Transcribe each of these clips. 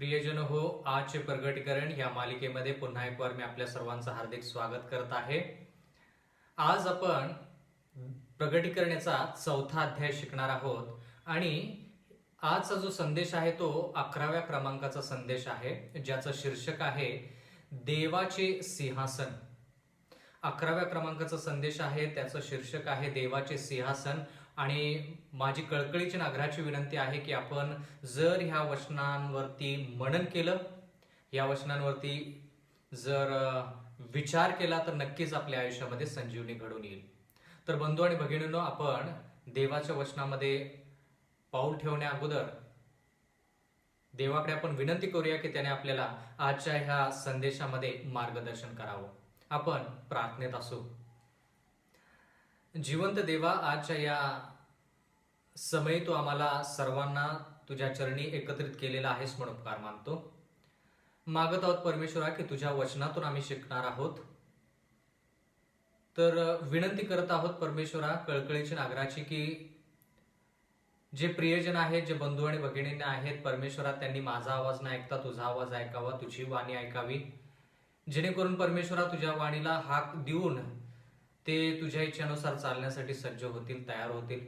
प्रियजन हो, आजचे प्रगटीकरण या मालिकेमध्ये पुन्हा एक वार मी आपल्या सर्वांचं हार्दिक स्वागत करत आहे. आज आपण प्रगटीकरणाचा चौथा अध्याय शिकणार आहोत आणि आजचा जो संदेश आहे तो 11व्या क्रमांकाचा संदेश आहे, ज्याचं शीर्षक आहे देवाचे सिंहासन. 11व्या क्रमांकाचा संदेश आहे, त्याचं शीर्षक आहे देवाचे सिंहासन. आणि माझी कळकळीची आग्रहाची विनंती आहे की आपण जर ह्या वचनांवरती मनन केलं, या वचनांवरती जर विचार केला तर नक्कीच आपल्या आयुष्यामध्ये संजीवनी घडून येईल. तर बंधू आणि भगिनींनो, आपण देवाच्या वचनामध्ये पाऊल ठेवण्या अगोदर देवाकडे आपण विनंती करूया की त्याने आपल्याला आजच्या ह्या संदेशामध्ये मार्गदर्शन करावं. आपण प्रार्थनेत असू. जिवंत देवा, आजच्या या समयी तू आम्हाला सर्वांना तुझ्या चरणी एकत्रित केलेला आहेस म्हणून उपकार मानतो. मागत आहोत परमेश्वरा की तुझ्या वचनातून आम्ही शिकणार आहोत. तर विनंती करत आहोत परमेश्वरा, कळकळीची आग्रहाची, की जे प्रियजन आहेत, जे बंधू आणि भगिनींना आहेत परमेश्वरा, त्यांनी माझा आवाज न ऐकता तुझा आवाज ऐकावा, तुझी वाणी ऐकावी, जेणेकरून परमेश्वरा तुझ्या वाणीला हाक देऊन ते तुझ्या इच्छेनुसार चालण्यासाठी सज्ज होतील, तयार होतील.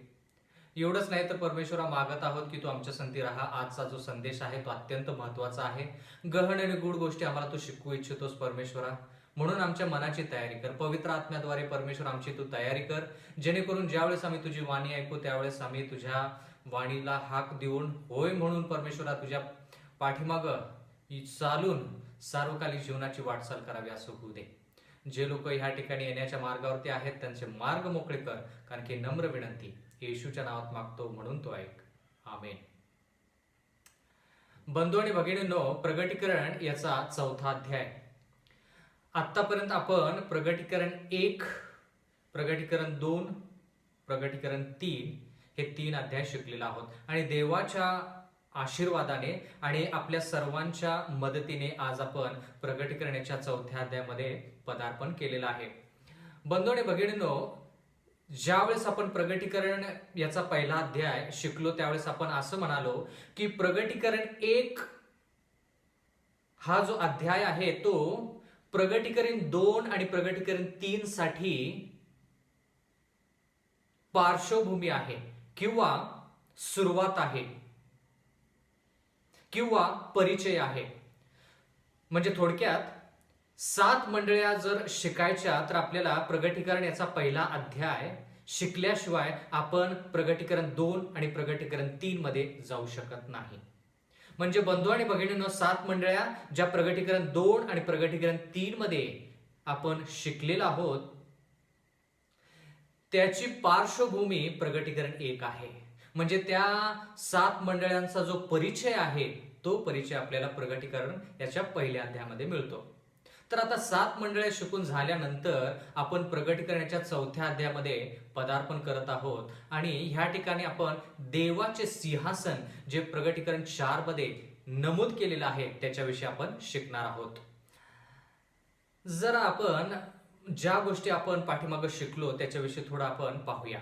एवढंच नाही तर परमेश्वरा, मागत आहोत की तू आमच्या संगती राहा. आजचा जो संदेश आहे तो अत्यंत महत्वाचा आहे. गहन आणि गूढ गोष्टी आम्हाला तू शिकवू इच्छितोस परमेश्वरा, म्हणून आमच्या मनाची तयारी कर. पवित्र आत्म्याद्वारे परमेश्वर आमची तू तयारी कर, जेणेकरून ज्यावेळेस आम्ही तुझी वाणी ऐकू त्यावेळेस आम्ही तुझ्या वाणीला हाक देऊन होय म्हणून परमेश्वरा तुझ्या पाठीमागं चालून सार्वकालिक जीवनाची वाटचाल करावी असं होऊ दे. जे लोक ह्या ठिकाणी येण्याच्या मार्गावरती आहेत त्यांचे मार्ग मोकळे कर, कारण की नम्र विनंती येशूच्या नावात मागतो, म्हणून तो ऐक. आमेन. बंधू आणि भगिनींनो, प्रगटीकरण याचा चौथा अध्याय. आतापर्यंत आपण प्रगटीकरण 1, प्रगटीकरण 2, प्रगटीकरण 3 हे 3 अध्याय शिकलेला आहोत. आणि देवाच्या आशीर्वादाने आणि आपल्या सर्वांच्या मदतीने आज आपण प्रगटीकरणाच्या चौथ्या अध्यायामध्ये पदार्पण केलेलं आहे. बंधू आणि भगिनींनो, ज्यावेळेस आपण प्रगटीकरण याचा पहिला अध्याय शिकलो त्यावेळेस आपण असं म्हणालो की प्रगटीकरण 1 हा जो अध्याय आहे तो प्रगटीकरण 2 आणि प्रगटीकरण 3 साठी पार्श्वभूमी आहे किंवा सुरुवात आहे किंवा परिचय आहे. म्हणजे थोडक्यात 7 मंडळ्या जर शिकायच्या तर आपल्याला प्रगटीकरण याचा पहिला अध्याय शिकल्याशिवाय आपण प्रगटीकरण 2 आणि प्रगटीकरण 3 मध्ये जाऊ शकत नाही. म्हणजे बंधू आणि भगिनींनो, 7 मंडळ्या ज्या प्रगटीकरण 2 आणि प्रगटीकरण 3 मध्ये आपण शिकलेला आहोत त्याची पार्श्वभूमी प्रगटीकरण 1 आहे. म्हणजे त्या 7 मंडळांचा जो परिचय आहे तो परिचय आपल्याला प्रगटीकरण याच्या पहिल्या अध्यायामध्ये मिळतो. तर आता 7 मंडळे शिकून झाल्यानंतर आपण प्रगटीकरणाच्या चौथ्या अध्यायामध्ये पदार्पण करत आहोत. आणि ह्या ठिकाणी आपण देवाचे सिंहासन जे प्रगटीकरण 4 मध्ये नमूद केलेलं आहे त्याच्याविषयी आपण शिकणार आहोत. जरा आपण ज्या गोष्टी आपण पाठीमागं शिकलो त्याच्याविषयी थोडं आपण पाहूया.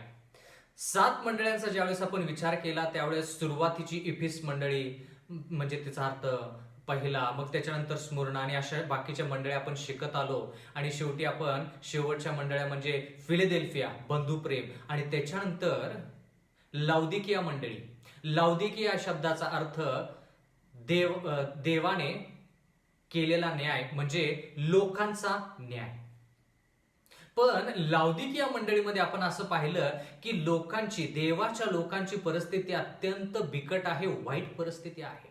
7 मंडळांचा ज्यावेळेस आपण विचार केला त्यावेळेस सुरुवातीची इफिस मंडळी, म्हणजे तिचा अर्थ पहिला, मग त्याच्यानंतर स्मुर्ना आणि अशा बाकीच्या मंडळ्या आपण शिकत आलो. आणि शेवटी आपण शेवटच्या मंडळ्या म्हणजे फिलेडेल्फिया, बंधुप्रेम, आणि त्याच्यानंतर लाउदिकिया मंडळी. लाउदिकिया शब्दाचा अर्थ देवाने केलेला न्याय म्हणजे लोकांचा न्याय. पण लाउदिकिया मंडळीमध्ये आपण असं पाहिलं की लोकांची, देवाच्या लोकांची परिस्थिती अत्यंत बिकट आहे, वाईट परिस्थिती आहे.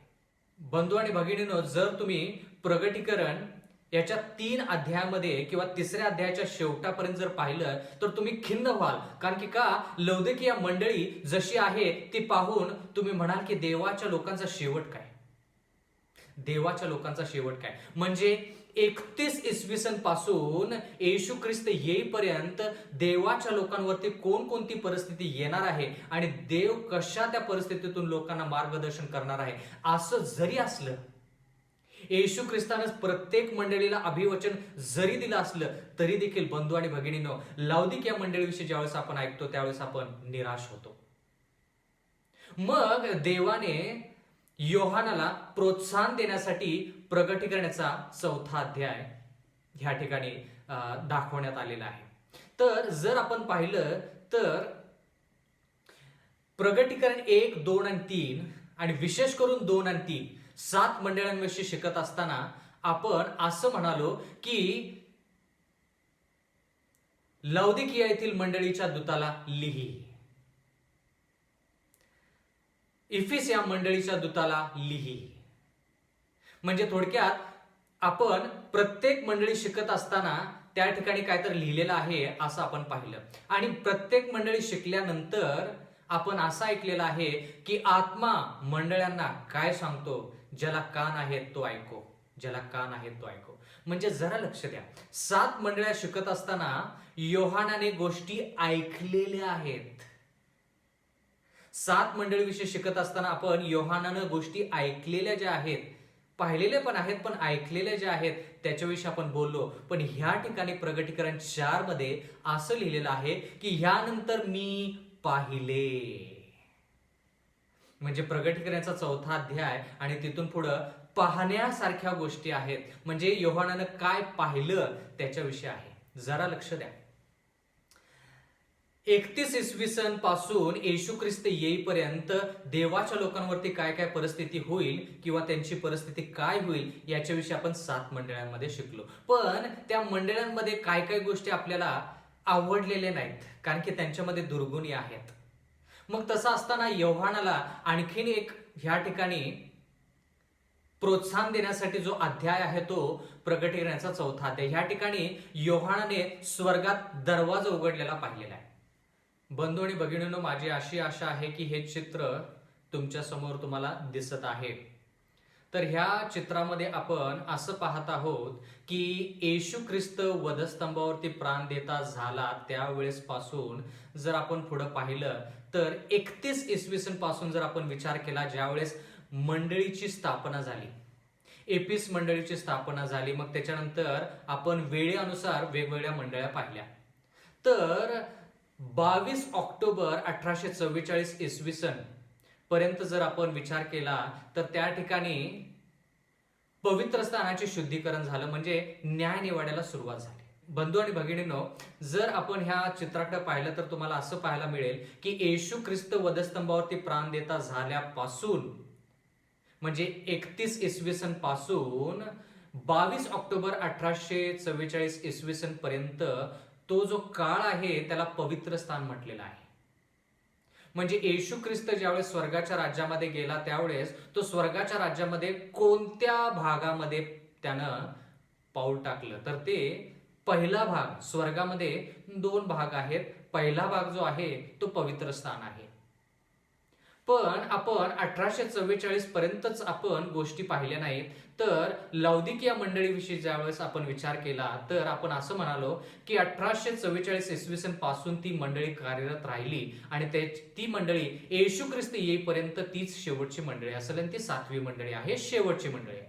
बंधू आणि भगिनींनो, जर तुम्ही प्रगटीकरण याच्या 3 अध्यायामध्ये किंवा 3ऱ्या अध्यायाच्या शेवटापर्यंत जर पाहिलं तर तुम्ही खिन्न व्हाल. कारण की का, लाउदिकिया मंडळी जशी आहे ती पाहून तुम्ही म्हणाल की देवाच्या लोकांचा शेवट काय, देवाच्या लोकांचा शेवट काय. म्हणजे 31 इसवी सन पासून येशू ख्रिस्त येईपर्यंत देवाच्या लोकांवरती कोणकोणती परिस्थिती येणार आहे आणि देव कशा त्या परिस्थितीतून लोकांना मार्गदर्शन करणार आहे असं जरी असलं, येशू ख्रिस्तानं प्रत्येक मंडळीला अभिवचन जरी दिलं असलं तरी देखील बंधू आणि भगिनींनो, लाउदिकिया मंडळीविषयी ज्यावेळेस आपण ऐकतो त्यावेळेस आपण निराश होतो. मग देवाने योहानाला प्रोत्साहन देण्यासाठी प्रगटीकरणाचा 4था अध्याय ह्या ठिकाणी दाखवण्यात आलेला आहे. तर जर आपण पाहिलं तर प्रगटीकरण 1, 2 आणि 3 आणि विशेष करून 2 आणि 3 7 मंडळांविषयी शिकत असताना आपण असं म्हणालो की लौदिकिया येथील मंडळीच्या दूताला लिही, इफिसिया मंडळीच्या दूताला लिही. म्हणजे थोडक्यात आपण प्रत्येक मंडळी शिकत असताना त्या ठिकाणी काहीतरी लिहिलेलं आहे असं आपण पाहिलं. आणि प्रत्येक मंडळी शिकल्यानंतर आपण असं ऐकलेलं आहे की आत्मा मंडळांना काय सांगतो, ज्याला कान आहेत तो ऐको, ज्याला कान आहेत तो ऐको. म्हणजे जरा लक्ष द्या, 7 मंडळ्या शिकत असताना योहानाने गोष्टी ऐकलेल्या आहेत. 7 मंडळीविषयी शिकत असताना आपण योहानानं गोष्टी ऐकलेल्या ज्या आहेत, पाहिलेले पण आहेत पण ऐकलेल्या ज्या आहेत त्याच्याविषयी आपण बोललो. पण ह्या ठिकाणी प्रगटीकरण 4 मध्ये असं लिहिलेलं आहे की ह्यानंतर मी पाहिले. म्हणजे प्रगटीकरणाचा 4था अध्याय आणि तिथून पुढं पाहण्यासारख्या गोष्टी आहेत. म्हणजे योहानानं काय पाहिलं त्याच्याविषयी आहे. जरा लक्ष द्या. 31 इसवी सन पासून येशू ख्रिस्त येईपर्यंत देवाच्या लोकांवरती काय काय परिस्थिती होईल किंवा त्यांची परिस्थिती काय होईल याच्याविषयी आपण 7 मंडळांमध्ये शिकलो. पण त्या मंडळांमध्ये काय काय गोष्टी आपल्याला आवडलेल्या नाहीत, कारण की त्यांच्यामध्ये दुर्गुणी आहेत. मग तसं असताना योहानाला आणखीन एक ह्या ठिकाणी प्रोत्साहन देण्यासाठी जो अध्याय आहे तो प्रगटीकरणाचा 4था अध्याय. ह्या ठिकाणी योहानाने स्वर्गात दरवाजा उघडलेला पाहिलेला आहे. बंधू आणि भगिनींनो, माझी अशी आशा आहे की हे चित्र तुमच्या समोर तुम्हाला दिसत आहे. तर ह्या चित्रामध्ये आपण असं पाहत आहोत की येशू ख्रिस्त वधस्तंभावरती प्राण देता झाला त्यावेळेस पासून जर आपण पुढे पाहिलं तर 31 इसवी सन पासून जर आपण विचार केला, ज्यावेळेस मंडळीची स्थापना झाली, एपिस मंडळीची स्थापना झाली, मग त्याच्यानंतर आपण वेळेनुसार वेगवेगळ्या मंडळ्या पाहिल्या. तर 22 ऑक्टोबर 1844 इसवी सन पर्यंत जर आपण विचार केला तर त्या ठिकाणी पवित्र स्थानाचे शुद्धीकरण झालं, म्हणजे न्याय निवाड्याला सुरुवात झाली. बंधू आणि भगिनींनो, जर आपण ह्या चित्राकडे पाहिलं तर तुम्हाला असं पाहायला मिळेल की येशू ख्रिस्त वधस्तंभावरती प्राण देता झाल्यापासून म्हणजे 31 इसवी सन पासून 22 ऑक्टोबर 1844 इसवी सन पर्यंत तो जो काळ आहे त्याला पवित्र स्थान म्हटलेलं आहे. म्हणजे येशू ख्रिस्त ज्यावेळेस स्वर्गाच्या राज्यामध्ये गेला त्यावेळेस तो स्वर्गाच्या राज्यामध्ये कोणत्या भागामध्ये त्यानं पाऊल टाकलं, तर ते पहिला भाग, स्वर्गामध्ये 2 भाग आहेत. पहिला भाग जो आहे तो पवित्र स्थान आहे. पण आपण 1844 पर्यंतच आपण गोष्टी पाहिल्या नाहीत. तर लौदिकिया मंडळीविषयी ज्यावेळेस आपण विचार केला तर आपण असं म्हणालो की 1844 इसवी सन पासून ती मंडळी कार्यरत राहिली आणि ती मंडळी येशू ख्रिस्त येईपर्यंत तीच शेवटची मंडळी असेल आणि ती 7वी मंडळी आहे, शेवटची मंडळी आहे.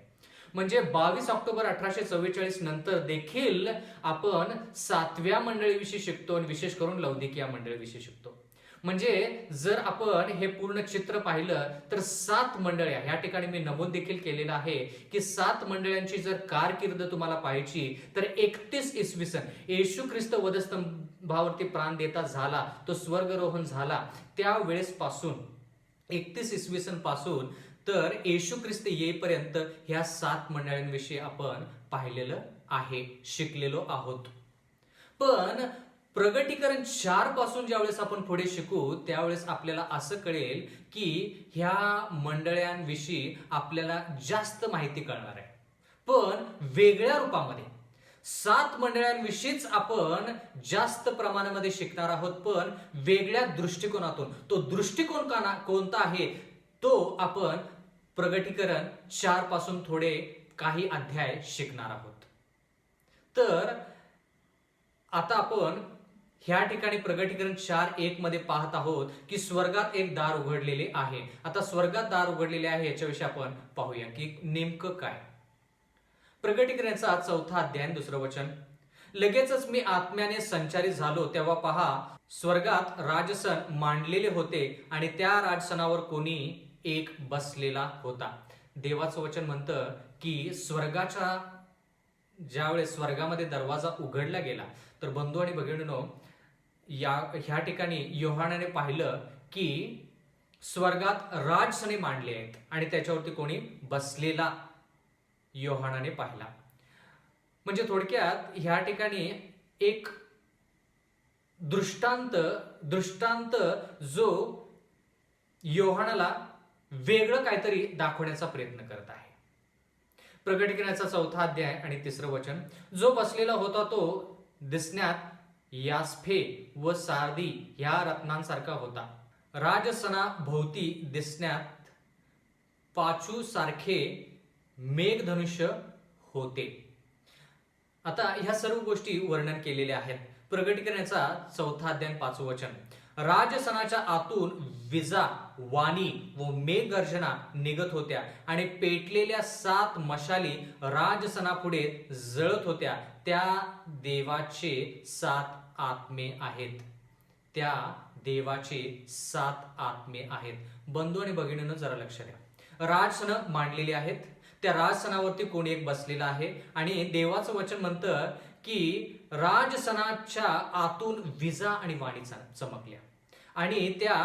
म्हणजे 22 ऑक्टोबर 1844 नंतर देखील आपण 7व्या मंडळीविषयी शिकतो आणि विशेष करून लौदिकिया मंडळीविषयी शिकतो. म्हणजे जर आपण हे पूर्ण चित्र पाहिलं तर 7 मंडळ्या, ह्या ठिकाणी मी नमूद देखील केलेलं आहे की 7 मंडळांची जर कारकीर्द तुम्हाला पाहायची तर 31 इसवी सन येशू ख्रिस्त वधस्तंभावरती प्राण देता झाला, तो स्वर्गरोहण झाला त्यावेळेस पासून 31 इसवी सन पासून तर येशू ख्रिस्त येईपर्यंत ह्या 7 मंडळांविषयी आपण पाहिलेलं आहे, शिकलेलो आहोत. पण प्रगटीकरण 4 पासून ज्यावेळेस आपण पुढे शिकू त्यावेळेस आपल्याला असं कळेल की ह्या मंडळांविषयी आपल्याला जास्त माहिती कळणार आहे, पण वेगळ्या रूपामध्ये. 7 मंडळांविषयीच आपण जास्त प्रमाणामध्ये शिकणार आहोत, पण वेगळ्या दृष्टिकोनातून. तो दृष्टिकोन कोणता आहे तो आपण प्रगटीकरण 4 पासून थोडे काही अध्याय शिकणार आहोत. तर आता आपण ह्या ठिकाणी प्रगटीकरण 4:1 मध्ये पाहत आहोत की स्वर्गात एक दार उघडलेले आहे. आता स्वर्गात दार उघडलेले आहे याच्याविषयी आपण पाहूया की नेमकं काय. प्रगटीकरणाचा 4था अध्याय 2रं वचन. लगेचच मी आत्म्याने संचारित झालो तेव्हा पहा स्वर्गात राजसन मांडलेले होते आणि त्या राजसनावर कोणी एक बसलेला होता. देवाचं वचन म्हणतं की स्वर्गाच्या ज्यावेळेस स्वर्गामध्ये दरवाजा उघडला गेला तर बंधू आणि भगिनींनो, ह्या ठिकाणी योहानाने पाहिलं की स्वर्गात राजसने मांडले आहेत आणि त्याच्यावरती कोणी बसलेला योहानाने पाहिला. म्हणजे थोडक्यात ह्या ठिकाणी एक दृष्टांत जो योहानाला वेगळं काहीतरी दाखवण्याचा प्रयत्न करत आहे. प्रकटीकरणाचा 4 अध्याय आणि 3 वचन, जो बसलेला होता तो दिसण्यात यास्फे व सार्दी ह्या रत्नांसारखा होता. राजसना भोवती दिसण्यात पाचू सारखे मेघधनुष्य होते. आता ह्या सर्व गोष्टी वर्णन केलेल्या आहेत. प्रकटीकरणाचा 4 अध्याय 5 वचन, राजसनाच्या आतून विजा, वाणी व मेघगर्जना निघत होत्या आणि पेटलेल्या 7 मशाली राजसनापुढे जळत होत्या. त्या देवाचे 7 आत्मे आहेत. त्या देवाचे 7 आत्मे आहेत. बंधू आणि भगिनींनो, जरा लक्ष द्या. राजसन मांडलेली आहेत. त्या राजसनावरती कोणी एक बसलेला आहे आणि देवाचं वचन म्हणतं की राजसनाच्या आतून विजा आणि वाणी चमकल्या आणि त्या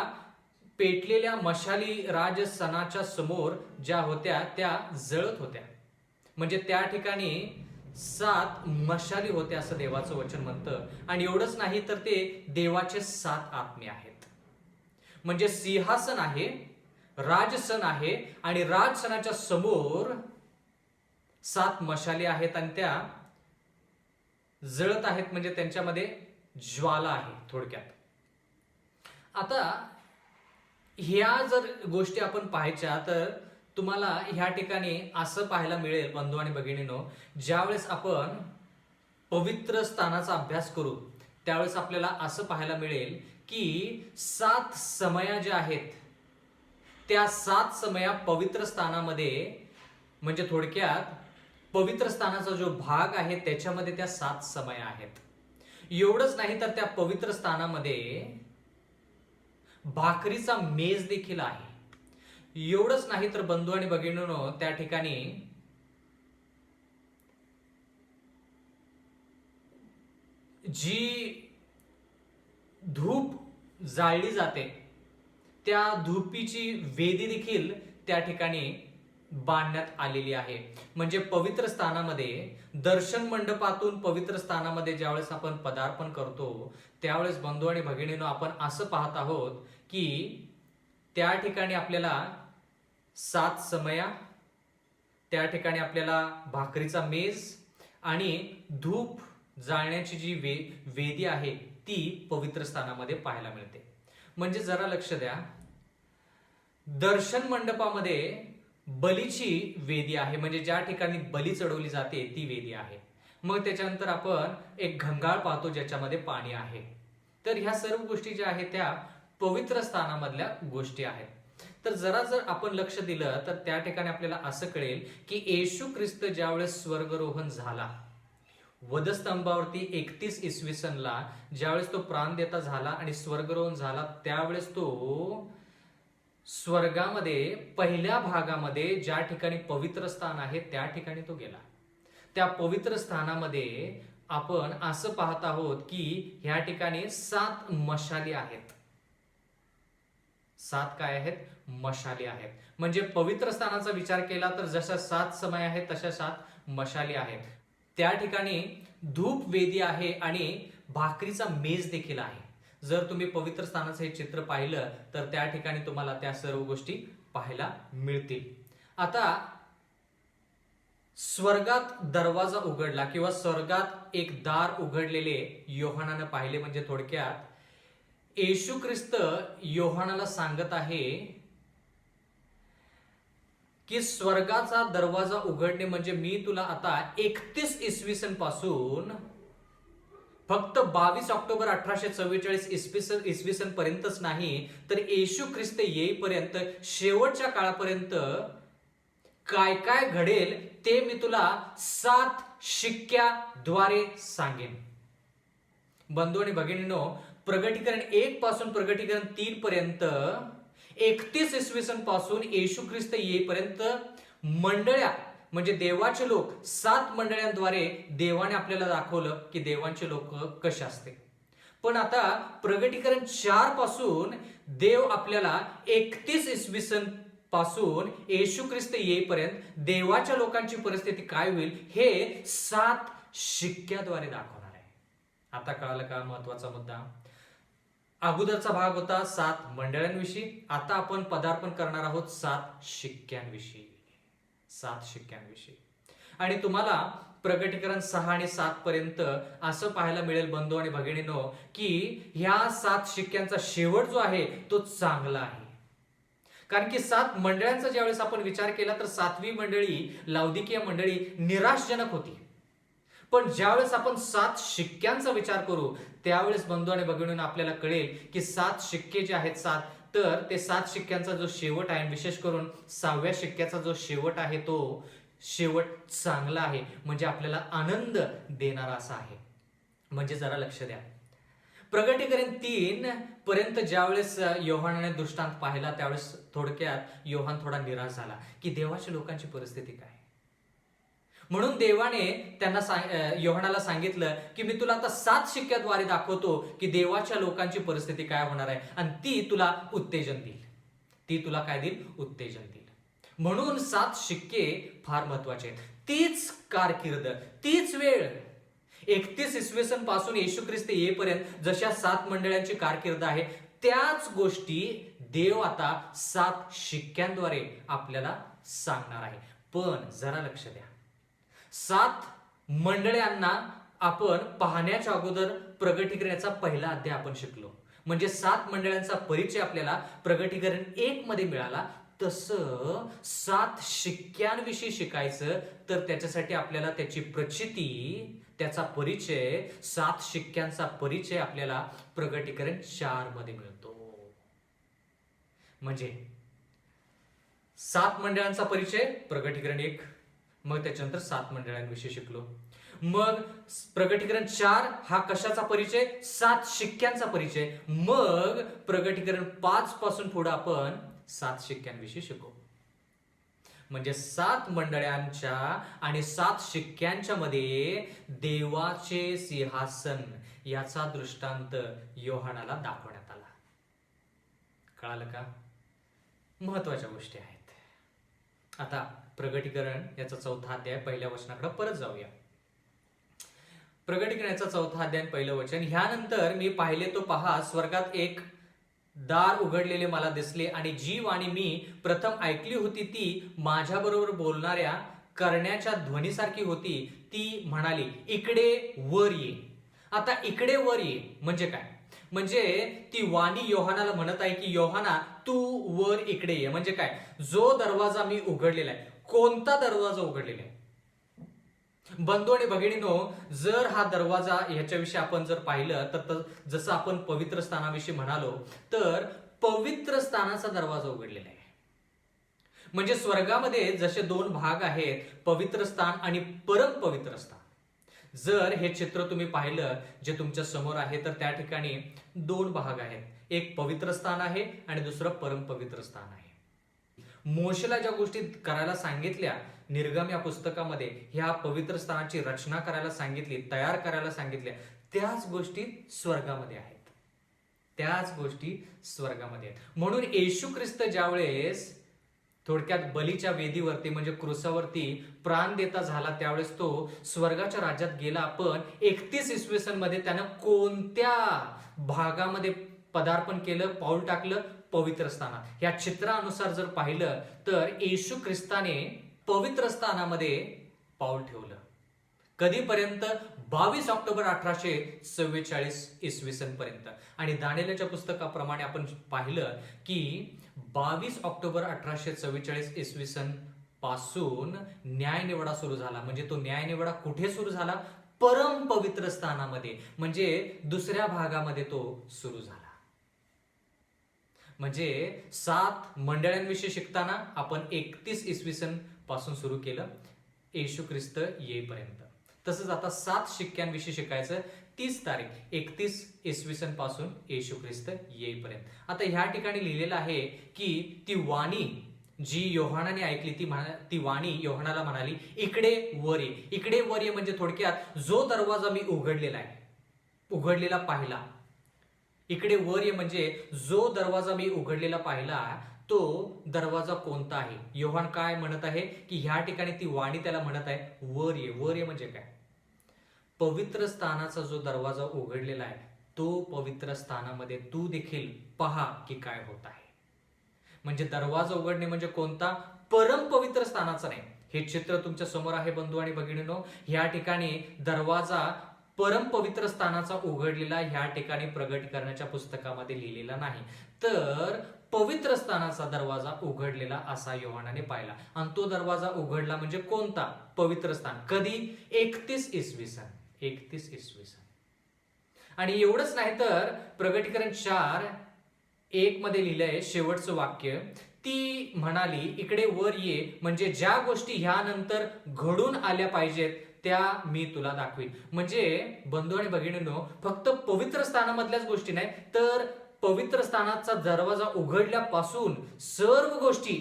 पेटलेल्या मशाली राजसनाच्या समोर ज्या होत्या त्या जळत होत्या. म्हणजे त्या ठिकाणी 7 मशाली होत्या असं देवाचं वचन म्हणतं. आणि एवढंच नाही तर ते देवाचे 7 आत्मे आहेत. म्हणजे सिंहासन आहे, राजसन आहे आणि राजसनाच्या समोर 7 मशाली आहेत आणि त्या जळत आहेत. म्हणजे त्यांच्यामध्ये ज्वाला आहे थोडक्यात. आता ह्या जर गोष्टी आपण पाहायच्या तर तुम्हाला ह्या ठिकाणी असं पाहायला मिळेल बंधू आणि भगिनींनो, ज्यावेळेस आपण पवित्र स्थानाचा अभ्यास करू त्यावेळेस आपल्याला असं पाहायला मिळेल की 7 समया ज्या आहेत त्या 7 समया पवित्र स्थानामध्ये, म्हणजे थोडक्यात पवित्र स्थानाचा जो भाग आहे त्याच्यामध्ये त्या 7 समया आहेत. एवढंच नाही तर त्या पवित्र स्थानामध्ये भाकरीचा मेज देखील आहे. एवढंच नाही तर बंधू आणि भगिनींनो, त्या ठिकाणी जी धूप जाळली जाते त्या धुपीची वेदी देखील त्या ठिकाणी बांधण्यात आलेली आहे. म्हणजे पवित्र स्थानामध्ये, दर्शन मंडपातून पवित्र स्थानामध्ये ज्यावेळेस आपण पदार्पण करतो त्यावेळेस बंधू आणि भगिनींनो, आपण असं पाहत आहोत की त्या ठिकाणी आपल्याला 7 समया, त्या ठिकाणी आपल्याला भाकरीचा मेज आणि धूप जाळण्याची जी वेदी आहे ती पवित्र स्थानामध्ये पाहायला मिळते. म्हणजे जरा लक्ष द्या, दर्शन मंडपामध्ये बलीची वेदी आहे, म्हणजे ज्या ठिकाणी बली चढवली जाते ती वेदी आहे. मग त्याच्यानंतर आपण एक घंगाळ पाहतो ज्याच्यामध्ये पाणी आहे. तर ह्या सर्व गोष्टी ज्या आहेत त्या पवित्र स्थानामधल्या गोष्टी आहेत. तर जर आपण लक्ष दिलं तर त्या ठिकाणी आपल्याला असं कळेल की येशू ख्रिस्त ज्यावेळेस स्वर्गरोहण झाला, वधस्तंभावरती 31 इसवी सनला ज्यावेळेस तो प्राणदेता झाला आणि स्वर्गरोहण झाला त्यावेळेस तो स्वर्गामध्ये पहिल्या भागामध्ये ज्या ठिकाणी पवित्र स्थान आहे त्या ठिकाणी तो गेला. त्या पवित्र स्थानामध्ये आपण असं पाहत आहोत की ह्या ठिकाणी 7 मशाली आहेत. 7 काय आहेत? मशाली आहेत. म्हणजे पवित्र स्थानाचा विचार केला तर जशा 7 समय आहेत तशा 7 मशाली आहेत. त्या ठिकाणी धूप वेदी आहे आणि भाकरीचा मेज देखील आहे. जर तुम्ही पवित्र स्थानाचं हे चित्र पाहिलं तर त्या ठिकाणी तुम्हाला त्या सर्व गोष्टी पाहायला मिळतील. आता स्वर्गात दरवाजा उघडला किंवा स्वर्गात एक दार उघडलेले योहानानं पाहिले. म्हणजे थोडक्यात येशू ख्रिस्त योहानाला सांगत आहे की स्वर्गाचा दरवाजा उघडणे म्हणजे मी तुला आता 31 इसवी सन पासून फक्त 22 ऑक्टोबर 1844 इसवी सन पर्यंतच नाही तर येशू ख्रिस्त येईपर्यंत शेवटच्या काळापर्यंत काय काय घडेल ते मी तुला 7 शिक्क्याद्वारे सांगेन. बंधू आणि भगिनींनो, प्रकटीकरण 1 पासून प्रकटीकरण 3 पर्यंत 31 इसवी सन पासून येशू ख्रिस्त येईपर्यंत मंडळ्या म्हणजे देवाचे लोक 7 मंडळ्यांद्वारे देवाने आपल्याला दाखवलं की देवांचे लोक कसे असते. पण आता प्रगटीकरण 4 पासून देव आपल्याला 31 इसवी सन पासून येशू ख्रिस्त येईपर्यंत देवाच्या लोकांची परिस्थिती काय होईल हे 7 शिक्क्याद्वारे दाखवणार आहे. आता कळालं का महत्वाचा मुद्दा? अगोदरचा भाग होता 7 मंडळांविषयी, आता आपण पदार्पण करणार आहोत 7 शिक्क्यांविषयी. 7 शिक्क्यांविषयी. आणि तुम्हाला प्रगटीकरण 6 आणि 7 पर्यंत असं पाहायला मिळेल बंधू आणि भगिनींनो की ह्या 7 शिक्क्यांचा शेवट जो आहे तो चांगला आहे. कारण की 7 मंडळांचा ज्यावेळेस आपण विचार केला तर 7वी मंडळी लाउदिकिया मंडळी निराशजनक होती. पण ज्यावेळेस आपण 7 शिक्क्यांचा विचार करू त्यावेळेस बंधू आणि भगिनींनो आपल्याला कळेल की 7 शिक्के जे आहेत 7 तर ते 7 शिक्क्यांचा जो शेवट आहे विशेष करून 6व्या शिक्क्याचा जो शेवट आहे तो शेवट चांगला आहे म्हणजे आपल्याला आनंद देणारा असा आहे. म्हणजे जरा लक्ष द्या. प्रगटीकरण 3 पर्यंत ज्यावेळेस योहानाने दृष्टांत पाहिला त्यावेळेस थोडक्यात योहान थोडा निराश झाला की देवाच्या लोकांची परिस्थिती काय. म्हणून देवाने त्यांना योहानाला सांगितलं की मी तुला आता 7 शिक्क्याद्वारे दाखवतो की देवाच्या लोकांची परिस्थिती काय होणार आहे आणि ती तुला उत्तेजन देईल. ती तुला काय देईल? उत्तेजन देईल. म्हणून 7 शिक्के फार महत्वाचे आहेत. तीच कारकीर्द, तीच वेळ 31 इसवी सन पासून येशू ख्रिस्त येईपर्यंत जशा 7 मंडळांची कारकीर्द आहे त्याच गोष्टी देव आता 7 शिक्क्यांद्वारे आपल्याला सांगणार आहे. पण जरा लक्ष द्या. 7 मंडळांना आपण पाहण्याच्या अगोदर प्रगटीकरणाचा पहिला अध्याय आपण शिकलो. म्हणजे 7 मंडळांचा परिचय आपल्याला प्रगटीकरण 1 मध्ये मिळाला. तसं 7 शिक्क्यांविषयी शिकायचं तर त्याच्यासाठी आपल्याला त्याची प्रचिती, त्याचा परिचय, 7 शिक्क्यांचा परिचय आपल्याला प्रगटीकरण 4 मध्ये मिळतो. म्हणजे 7 मंडळांचा परिचय प्रगटीकरण 1, मग त्याच्यानंतर 7 मंडळांविषयी शिकलो. मग प्रगटीकरण 4 हा कशाचा परिचय? 7 शिक्क्यांचा परिचय. मग प्रगटीकरण 5 पासून पुढे आपण 7 शिक्क्यांविषयी शिकू. म्हणजे 7 मंडळांच्या आणि 7 शिक्क्यांच्या मध्ये देवाचे सिंहासन याचा दृष्टांत योहानाला दाखवण्यात आला. कळालं का? महत्वाच्या गोष्टी आहेत. आता प्रगटीकरण याचा 4था अध्याय पहिल्या वचनाकडे परत जाऊया. प्रगटीकरणाचा 4था अध्याय पहिलं वचन. ह्यानंतर मी पाहिले तो पहा स्वर्गात एक दार उघडलेले मला दिसले आणि जी वाणी मी प्रथम ऐकली होती ती माझ्याबरोबर बोलणाऱ्या करण्याच्या ध्वनीसारखी होती. ती म्हणाली इकडे वर ये. आता इकडे वर ये म्हणजे काय? म्हणजे ती वाणी योहानाला म्हणत आहे की योहाना तू वर इकडे ये. म्हणजे काय? जो दरवाजा मी उघडलेला आहे. कोणता दरवाजा उघडलेला आहे? बंधू आणि भगिनींनो, जर हा दरवाजा ह्याच्याविषयी आपण जर पाहिलं तर जसं आपण पवित्र स्थानाविषयी म्हणालो तर पवित्र स्थानाचा दरवाजा उघडलेला आहे. म्हणजे स्वर्गामध्ये जसे 2 भाग आहेत, पवित्र स्थान आणि परम पवित्र स्थान. जर हे चित्र तुम्ही पाहिलं जे तुमच्या समोर आहे तर त्या ठिकाणी 2 भाग आहेत. एक पवित्र स्थान आहे आणि दुसरं परम पवित्र स्थान आहे. मोशेला ज्या गोष्टी करायला सांगितल्या निर्गम या पुस्तकामध्ये, ह्या पवित्र स्थानाची रचना करायला सांगितली, तयार करायला सांगितल्या, त्याच गोष्टी स्वर्गामध्ये आहेत. त्याच गोष्टी स्वर्गामध्ये आहेत. म्हणून येशू ख्रिस्त ज्यावेळेस थोडक्यात बलीच्या वेदीवरती म्हणजे क्रूसावरती प्राण देता झाला त्यावेळेस तो स्वर्गाच्या राज्यात गेला. पण 31 इसवी सन मध्ये त्यानं कोणत्या भागामध्ये पदार्पण केलं, पाऊल टाकलं? पवित्र स्थानात. या चित्रानुसार जर पाहिलं तर येशू ख्रिस्ताने पवित्र स्थानामध्ये पाऊल ठेवलं. कधीपर्यंत? 22 ऑक्टोबर 1844 इसवी सन पर्यंत. आणि दानिएलच्या पुस्तकाप्रमाणे आपण पाहिलं की 22 ऑक्टोबर 1844 इसवी सन पासून न्यायनिवाडा सुरू झाला. म्हणजे तो न्यायनिवाडा कुठे सुरू झाला? परम पवित्र स्थानामध्ये, म्हणजे दुसऱ्या भागामध्ये तो सुरू झाला. म्हणजे 7 मंडळांविषयी शिकताना आपण 31 इसवी सन पासून सुरू केलं येशू ख्रिस्त येईपर्यंत. तसंच आता 7 शिक्क्यांविषयी शिकायचं 30 तारीख 31 इसवी सन पासून येशू ख्रिस्त येईपर्यंत. आता ह्या ठिकाणी लिहिलेलं आहे की ती वाणी जी योहानाने ऐकली ती वाणी योहानाला म्हणाली, इकडे वर ये. इकडे वर ये म्हणजे थोडक्यात जो दरवाजा मी उघडलेला पाहिला. इकडे वर ये म्हणजे जो दरवाजा मी उघडलेला पाहिला तो दरवाजा कोणता आहे. योहान काय म्हणत आहे की ह्या ठिकाणी ती वाणी त्याला म्हणत आहे, वर ये. वर ये म्हणजे काय? पवित्र स्थानाचा जो दरवाजा उघडलेला आहे तो पवित्र स्थानामध्ये तू देखील पहा की काय होत आहे. म्हणजे दरवाजा उघडणे म्हणजे कोणता? परम पवित्र स्थानाचा नाही. हे चित्र तुमच्या समोर आहे बंधू आणि भगिनींनो. ह्या ठिकाणी दरवाजा परम पवित्र स्थानाचा उघडलेला ह्या ठिकाणी प्रगटीकरणाच्या पुस्तकामध्ये लिहिलेला नाही, तर पवित्र स्थानाचा दरवाजा उघडलेला असा योहानाने पाहिला. आणि तो दरवाजा उघडला म्हणजे कोणता? पवित्र स्थान. कधी? 31 इसवी सन. 31 इसवी सन. आणि एवढंच नाही तर प्रगटीकरण 4:1 मध्ये लिहिलंय शेवटचं वाक्य, ती म्हणाली इकडे वर ये म्हणजे ज्या गोष्टी ह्यानंतर घडून आल्या पाहिजेत त्या मी तुला दाखवीन. म्हणजे बंधू आणि भगिनींनो, फक्त पवित्र स्थानामधल्याच गोष्टी नाही तर पवित्र स्थानाचा दरवाजा उघडल्यापासून सर्व गोष्टी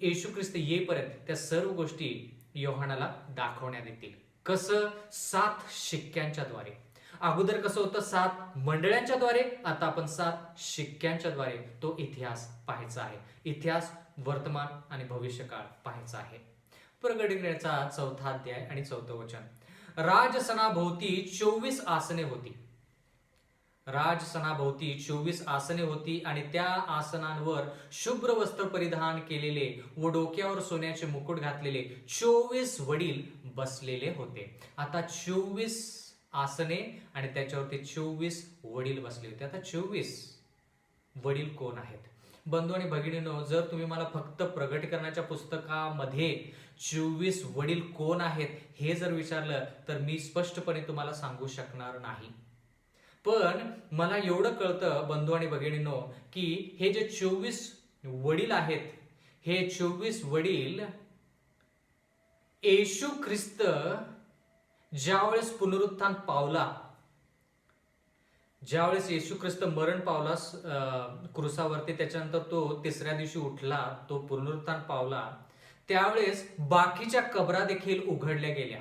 येशू ख्रिस्त येईपर्यंत त्या सर्व गोष्टी योहानाला दाखवण्यात येतील. कसं? 7 शिक्क्यांच्या द्वारे. अगोदर कसं होतं? 7 मंडळांच्या द्वारे. आता आपण 7 शिक्क्यांच्या द्वारे तो इतिहास पाहायचा आहे. इतिहास, वर्तमान आणि भविष्यकाळ पाहायचा आहे. प्रगटीकरणाचा 4था अध्याय आणि 4थं वचन. राजसनाभोवती 24 आसने होती. राजसनाभोवती 24 आसने होती आणि त्या आसनांवर शुभ्र वस्त्र परिधान केलेले व डोक्यावर सोन्याचे मुकुट घातलेले 24 वडील बसलेले होते. आता 24 आसने आणि त्याच्यावरती 24 वडील बसले होते. आता 24 वडील कोण आहेत? बंधू आणि भगिनींनो, जर तुम्ही मला फक्त प्रगटीकरणाच्या पुस्तकामध्ये 24 वडील कोण आहेत हे जर विचारलं तर मी स्पष्टपणे तुम्हाला सांगू शकणार नाही. पण मला एवढं कळतं बंधू आणि भगिनींनो की हे जे 24 वडील आहेत हे 24 वडील येशू ख्रिस्त ज्यावेळेस पुनरुत्थान पावला, ज्यावेळेस येशू ख्रिस्त मरण पावला क्रुसावरती, त्याच्यानंतर तो 3ऱ्या दिवशी उठला, तो पुनरुत्थान पावला, त्यावेळेस बाकीच्या कबरा देखील उघडल्या गेल्या.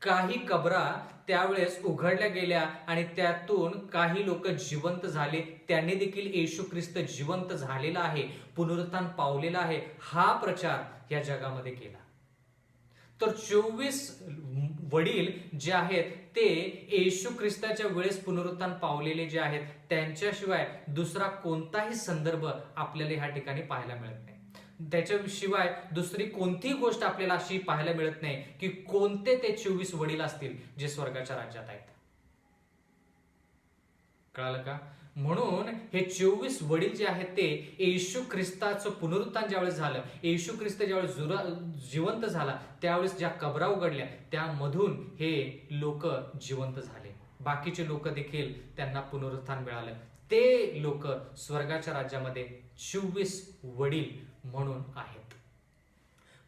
काही कबरा त्यावेळेस उघडल्या गेल्या आणि त्यातून काही लोक जिवंत झाले. त्यांनी देखील येशू ख्रिस्त जिवंत झालेला आहे, पुनरुत्थान पावलेला आहे हा प्रचार या जगामध्ये केला. तर 24 वडील जे आहेत ते येशू ख्रिस्ताच्या वेळेस पुनरुत्थान पावलेले जे आहेत त्यांच्याशिवाय दुसरा कोणताही संदर्भ आपल्याला ह्या ठिकाणी पाहायला मिळत नाही. त्याच्याशिवाय दुसरी कोणतीही गोष्ट आपल्याला अशी पाहायला मिळत नाही की कोणते ते 24 वडील असतील जे स्वर्गाच्या राज्यात आहेत. कळालं का? म्हणून हे 24 वडील जे आहेत ते येशू ख्रिस्ताचं पुनरुत्थान ज्यावेळेस झालं, येशू ख्रिस्त ज्यावेळेस जिवंत झाला त्यावेळेस ज्या कबरा उघडल्या त्यामधून हे लोक जिवंत झाले. बाकीचे लोक देखील त्यांना पुनरुत्थान मिळालं. ते लोक स्वर्गाच्या राज्यामध्ये 24 वडील म्हणून आहेत.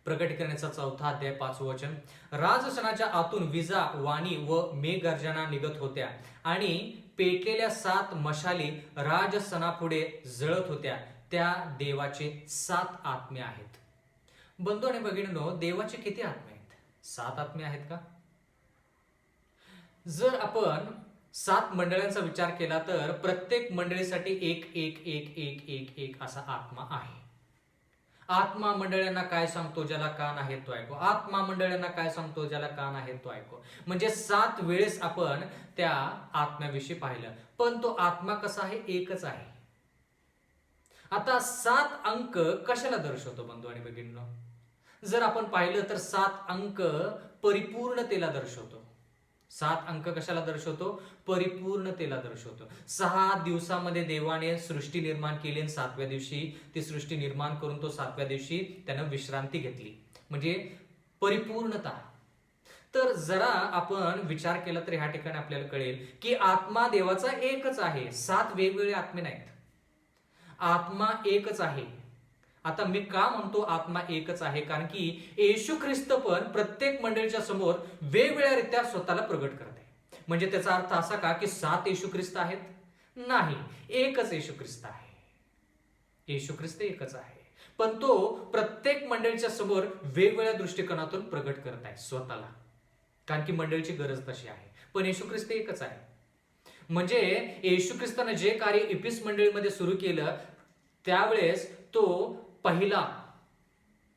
प्रगटीकरणाचा 4था अध्याय 5वं वचन. राजसनाच्या आतून विजा, वाणी व मेघगर्जना निघत होत्या आणि पेटलेल्या 7 मशाली राजसनापुढे जळत होत्या. त्या देवाचे 7 आत्मे आहेत. बंधू आणि भगिनींनो, देवाचे किती आत्मे आहेत? 7 आत्मे आहेत का? जर आपण 7 मंडळांचा विचार केला तर प्रत्येक मंडळीसाठी एक एक एक एक एक एक असा आत्मा आहे. आत्मा मंडळांना काय सांगतो? ज्याला कान आहे तो ऐको. आत्मा मंडळांना काय सांगतो? ज्याला कान आहे तो ऐको. म्हणजे 7 वेळेस आपण त्या आत्म्याविषयी पाहिलं. पण तो आत्मा कसा आहे? एकच आहे. आता 7 अंक कशाला दर्शवतो बंधू आणि भगिनींनो? जर आपण पाहिलं तर 7 अंक परिपूर्णतेला दर्शवतो. 7 अंक कशाला दर्शवतो? परिपूर्णतेला दर्शवतो. 6 दिवसामध्ये देवाने सृष्टी निर्माण केली आणि 7व्या दिवशी ती सृष्टी निर्माण करून तो 7व्या दिवशी त्यानं विश्रांती घेतली. म्हणजे परिपूर्णता. तर जरा आपण विचार केला तर ह्या ठिकाणी आपल्याला कळेल की आत्मा देवाचा एकच आहे. 7 वेगवेगळे आत्मे नाहीत. आत्मा एकच आहे. आता मी का म्हणतो आत्मा एकच आहे? कारण की येशू ख्रिस्त पण प्रत्येक मंडळीच्या समोर वेगवेगळ्या रीत्या स्वतःला प्रगट करते. म्हणजे त्याचा अर्थ असा का की 7 येशू ख्रिस्त आहेत? नाही, एकच येशू ख्रिस्त आहे. येशू ख्रिस्त एकच आहे, पण तो प्रत्येक मंडळीच्या समोर वेगवेगळ्या दृष्टिकोनातून प्रगट करत आहे स्वतःला, कारण की मंडळीची गरज तशी आहे. पण येशू ख्रिस्त एकच आहे. म्हणजे येशू ख्रिस्ताने जे कार्य इफिस मंडळीमध्ये सुरू केलं त्यावेळेस तो पहिला,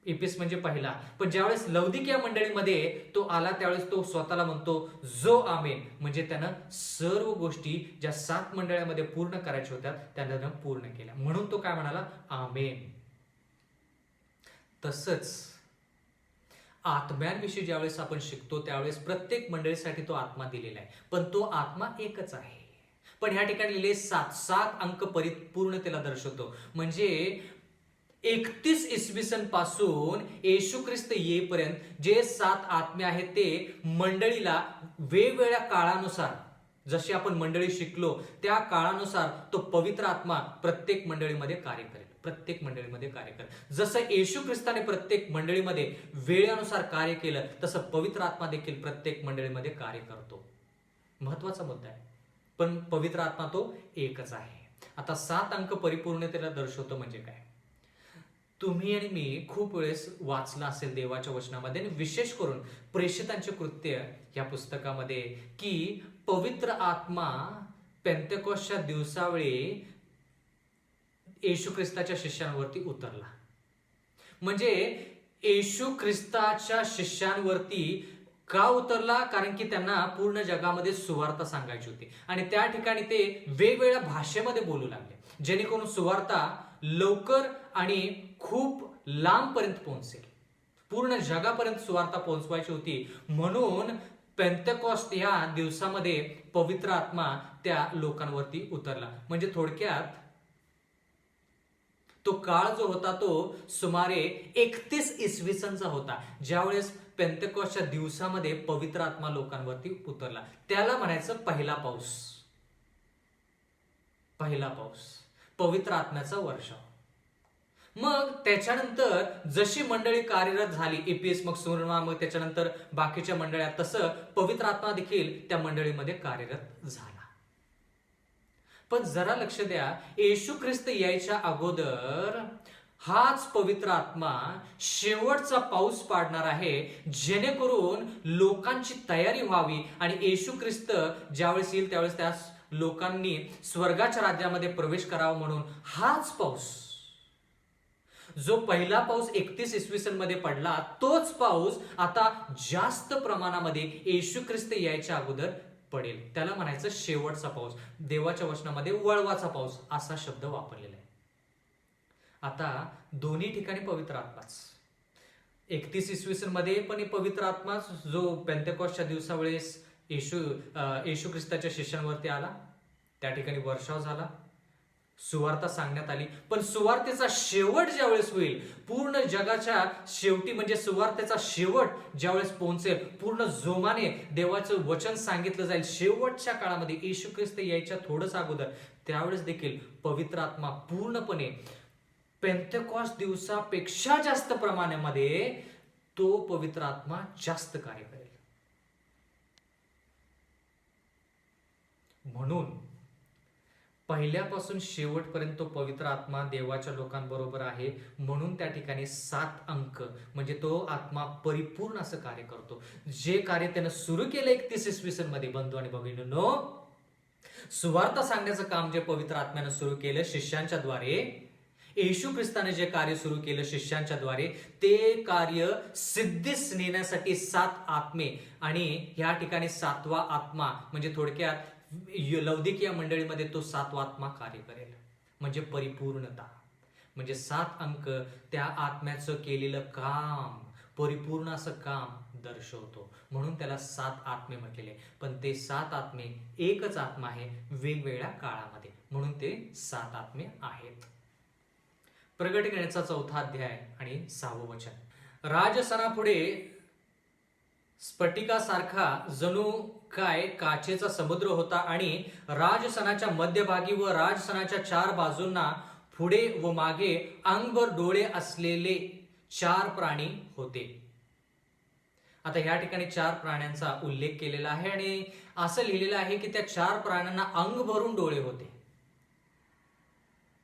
इफिस म्हणजे पहिला, पण ज्यावेळेस लौदिकिया मंडळीमध्ये तो आला त्यावेळेस तो स्वतःला म्हणतो जो आमेन, म्हणजे त्यानं सर्व गोष्टी ज्या 7 मंडळामध्ये पूर्ण करायच्या होत्या त्यानं पूर्ण केल्या, म्हणून तो काय म्हणाला? आमेन. तसंच आत्म्यांविषयी ज्यावेळेस आपण शिकतो त्यावेळेस प्रत्येक मंडळीसाठी तो आत्मा दिलेला आहे, पण तो आत्मा एकच आहे. पण ह्या ठिकाणी लिहिले 7 अंक परिपूर्णतेला दर्शवतो. म्हणजे 31 इसवी सन पासून येशू ख्रिस्त येईपर्यंत जे 7 आत्मे आहेत ते मंडळीला वेगवेगळ्या काळानुसार, जशी आपण मंडळी शिकलो त्या काळानुसार तो पवित्र आत्मा प्रत्येक मंडळीमध्ये कार्य करेल, प्रत्येक मंडळीमध्ये कार्य करेल. जसं येशू ख्रिस्ताने प्रत्येक मंडळीमध्ये वेळेनुसार कार्य केलं तसं पवित्र आत्मा देखील प्रत्येक मंडळीमध्ये कार्य करतो. महत्वाचा मुद्दा आहे, पण पवित्र आत्मा तो एकच आहे. आता 7 अंक परिपूर्णतेला दर्शवतो म्हणजे काय? तुम्ही आणि मी खूप वेळेस वाचलं असेल देवाच्या वचनामध्ये, आणि विशेष करून प्रेषितांचे कृत्य या पुस्तकामध्ये, की पवित्र आत्मा पेंतेकोस्टच्या दिवसावेळी येशू ख्रिस्ताच्या शिष्यांवरती उतरला. म्हणजे येशू ख्रिस्ताच्या शिष्यांवरती का उतरला? कारण की त्यांना पूर्ण जगामध्ये सुवार्ता सांगायची होती, आणि त्या ठिकाणी ते वेगवेगळ्या भाषेमध्ये बोलू लागले, जेणेकरून सुवार्ता लवकर आणि खूप लांबपर्यंत पोहोचेल. पूर्ण जगापर्यंत सुवार्ता पोहोचवायची होती, म्हणून पेंतेकोस्ट या दिवसामध्ये पवित्र आत्मा त्या लोकांवरती उतरला. म्हणजे थोडक्यात तो काळ जो होता तो सुमारे 31 इसवी सनचा होता, ज्यावेळेस पेंतेकोस्टच्या दिवसामध्ये पवित्र आत्मा लोकांवरती उतरला. त्याला म्हणायचं पहिला पाऊस, पहिला पाऊस, पवित्र आत्म्याचा वर्षाव. मग त्याच्यानंतर जशी मंडळी कार्यरत झाली, एपीएस, मग सुरमा, मग त्याच्यानंतर बाकीच्या मंडळ्या, तसं पवित्र आत्मा देखील त्या मंडळीमध्ये कार्यरत झाला. पण जरा लक्ष द्या, येशू ख्रिस्त यायच्या अगोदर हाच पवित्र आत्मा शेवटचा पाऊस पाडणार आहे, जेणेकरून लोकांची तयारी व्हावी, आणि येशू ख्रिस्त ज्यावेळेस येईल त्यावेळेस त्या लोकांनी स्वर्गाच्या राज्यामध्ये प्रवेश करावा, म्हणून हाच पाऊस, जो पहिला पाऊस 31 इसवी सन मध्ये पडला, तोच पाऊस आता जास्त प्रमाणामध्ये येशू ख्रिस्त यायच्या अगोदर पडेल. त्याला म्हणायचं शेवटचा पाऊस. देवाच्या वचनामध्ये वळवाचा पाऊस असा शब्द वापरलेला आहे. आता दोन्ही ठिकाणी पवित्र आत्माच, 31 इसवी सन मध्ये पण पवित्र आत्मा जो पेंतेकोस्टच्या दिवसावेळेस येशू ख्रिस्ताच्या शिष्यांवरती आला, त्या ठिकाणी वर्षाव झाला, सुवार्ता सांगण्यात आली. पण सुवार्तेचा शेवट ज्यावेळेस होईल, पूर्ण जगाच्या शेवटी, म्हणजे सुवार्तेचा शेवट ज्यावेळेस पोहोचेल, पूर्ण जोमाने देवाचं वचन सांगितलं जाईल, शेवटच्या काळामध्ये येशू ख्रिस्त यायच्या थोडंच अगोदर, त्यावेळेस देखील पवित्र आत्मा पूर्णपणे पेंतेकोस्ट दिवसापेक्षा जास्त प्रमाणामध्ये तो पवित्र आत्मा जास्त कार्य करेल. म्हणून पहिल्यापासून शेवटपर्यंत तो पवित्र आत्मा देवाच्या लोकांबरोबर आहे, म्हणून त्या ठिकाणी 7 अंक, म्हणजे तो आत्मा परिपूर्ण असं कार्य करतो. जे कार्य त्यानं सुरू केलं 31 इसवी सन मध्ये, बंधू आणि भगिनींनो, सुवार्ता सांगण्याचं काम जे पवित्र आत्म्यानं सुरू केलं शिष्यांच्या द्वारे, येशू ख्रिस्ताने जे कार्य सुरू केलं शिष्यांच्या द्वारे, ते कार्य सिद्धीस नेण्यासाठी 7 आत्मे, आणि ह्या ठिकाणी 7वा आत्मा, म्हणजे थोडक्यात लौदिकिया मंडळीमध्ये तो 7वा आत्मा कार्य करेल, म्हणजे परिपूर्णता. म्हणजे 7 अंक त्या आत्म्याचं केलेलं काम, परिपूर्ण असं काम दर्शवतो, म्हणून त्याला 7 आत्मे म्हटलेले. पण ते 7 आत्मे एकच आत्मा आहे वेगवेगळ्या काळामध्ये, म्हणून ते 7 आत्मे आहेत. प्रकटीकरणाचा 4था अध्याय आणि 6वं वचन. राजसनापुढे स्फटिकासारखा जणू काय काचेचा समुद्र होता, आणि राजसनाच्या मध्यभागी व राजसनाच्या 4 बाजूंना पुढे व मागे अंगभर डोळे असलेले 4 प्राणी होते. आता ह्या ठिकाणी 4 प्राण्यांचा उल्लेख केलेला आहे आणि असं लिहिलेलं आहे की त्या 4 प्राण्यांना अंग भरून डोळे होते.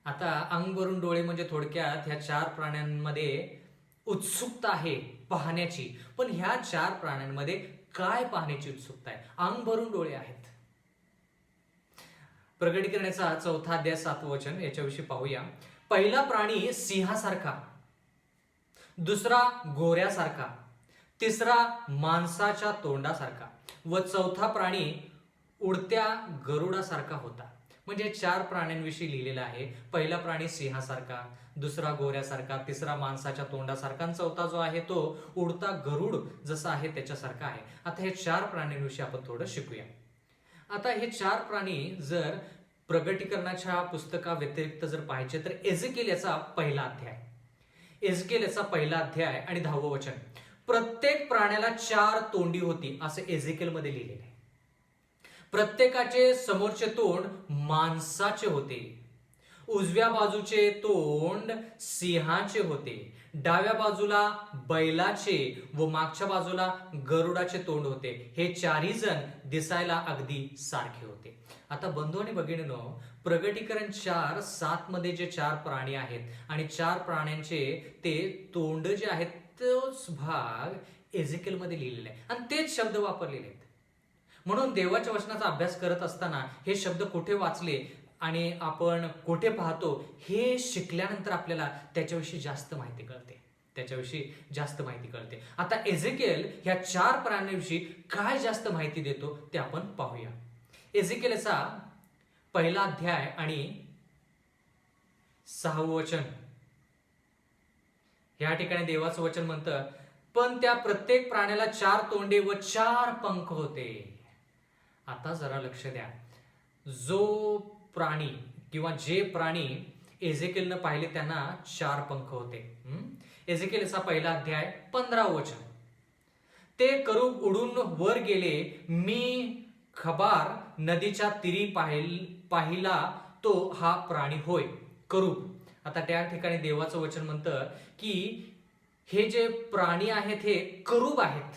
आता अंग भरून डोळे म्हणजे थोडक्यात ह्या 4 प्राण्यांमध्ये उत्सुकता आहे पाहण्याची. पण ह्या 4 प्राण्यांमध्ये काय पाहण्याची उत्सुकता आहे? अंग भरून डोळे आहेत. प्रकटीकरणाचा 4 अध्याय 7 वचन याच्याविषयी पाहूया. पहिला प्राणी सिंहासारखा, दुसरा घोड्यासारखा, तिसरा माणसाच्या तोंडासारखा व चौथा प्राणी उडत्या गरुडासारखा होता. म्हणजे 4 प्राण्यांविषयी लिहिलेलं आहे. पहिला प्राणी सिंहासारखा, दुसरा घोड्यासारखा, तिसरा माणसाच्या तोंडासारखा आणि चौथा जो आहे तो उडता गरुड जसा आहे त्याच्यासारखा आहे. आता हे 4 प्राण्यांविषयी आपण थोडं शिकूया. आता हे 4 प्राणी जर प्रगटीकरणाच्या पुस्तका व्यतिरिक्त जर पाहायचे तर एझेकिएल याचा पहिला अध्याय, एझेकिएल याचा पहिला अध्याय आणि 10वं वचन, प्रत्येक प्राण्याला 4 तोंडी होती असं एझेकिएल मध्ये लिहिलेलं आहे. प्रत्येकाचे समोरचे तोंड माणसाचे होते, उजव्या बाजूचे तोंड सिंहाचे होते, डाव्या बाजूला बैलाचे व मागच्या बाजूला गरुडाचे तोंड होते. हे 4ही जण दिसायला अगदी सारखे होते. आता बंधू आणि भगिनींनो, प्रगटीकरण 4:7 मध्ये जे 4 प्राणी आहेत आणि 4 प्राण्यांचे ते तोंड जे आहेत तोच भाग एझेकिएल मध्ये लिहिलेला आहे आणि तेच शब्द वापरलेले आहेत. म्हणून देवाच्या वचनाचा अभ्यास करत असताना हे शब्द कुठे वाचले आणि आपण कुठे पाहतो हे शिकल्यानंतर आपल्याला त्याच्याविषयी जास्त माहिती कळते, त्याच्याविषयी जास्त माहिती कळते. आता एझेकिएल ह्या 4 प्राण्यांविषयी काय जास्त माहिती देतो ते आपण पाहूया. एझेकिएलचा पहिला अध्याय आणि 6वं वचन, या ठिकाणी देवाचं वचन म्हणतं, पण त्या प्रत्येक प्राण्याला 4 तोंडे व 4 पंख होते. आता जरा लक्ष द्या, जो प्राणी किंवा जे प्राणी एझेकिएलनं पाहिले त्यांना 4 पंख होते. एझेकिएलचा पहिला अध्याय 15वं वचन, ते करूब उडून वर गेले, मी खबार नदीच्या तीरी पाहिला, तो हा प्राणी होय, करूब. आता त्या ठिकाणी देवाचं वचन म्हणतं की हे जे प्राणी आहेत हे करूब आहेत.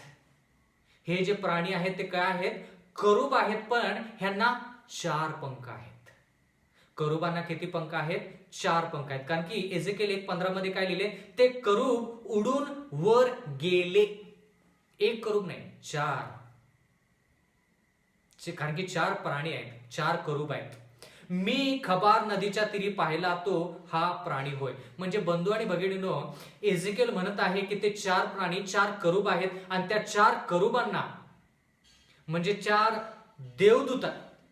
हे जे प्राणी आहेत ते काय आहेत? करूब आहेत. पण ह्यांना 4 पंख आहेत. करूबांना किती पंख आहेत? 4 पंख आहेत. कारण की एझेकिएल 1:15 मध्ये काय लिहिले? ते करूब उडून वर गेले. एक करूब नाही, 4. कारण की 4 प्राणी आहेत, 4 करूब आहेत. मी खबार नदीच्या तीरी पाहिला, तो हा प्राणी होय. म्हणजे बंधू आणि भगिनींनो, एझेकिएल म्हणत आहे की ते 4 प्राणी 4 करूब आहेत आणि त्या 4 करूबांना म्हणजे 4 देवदूत,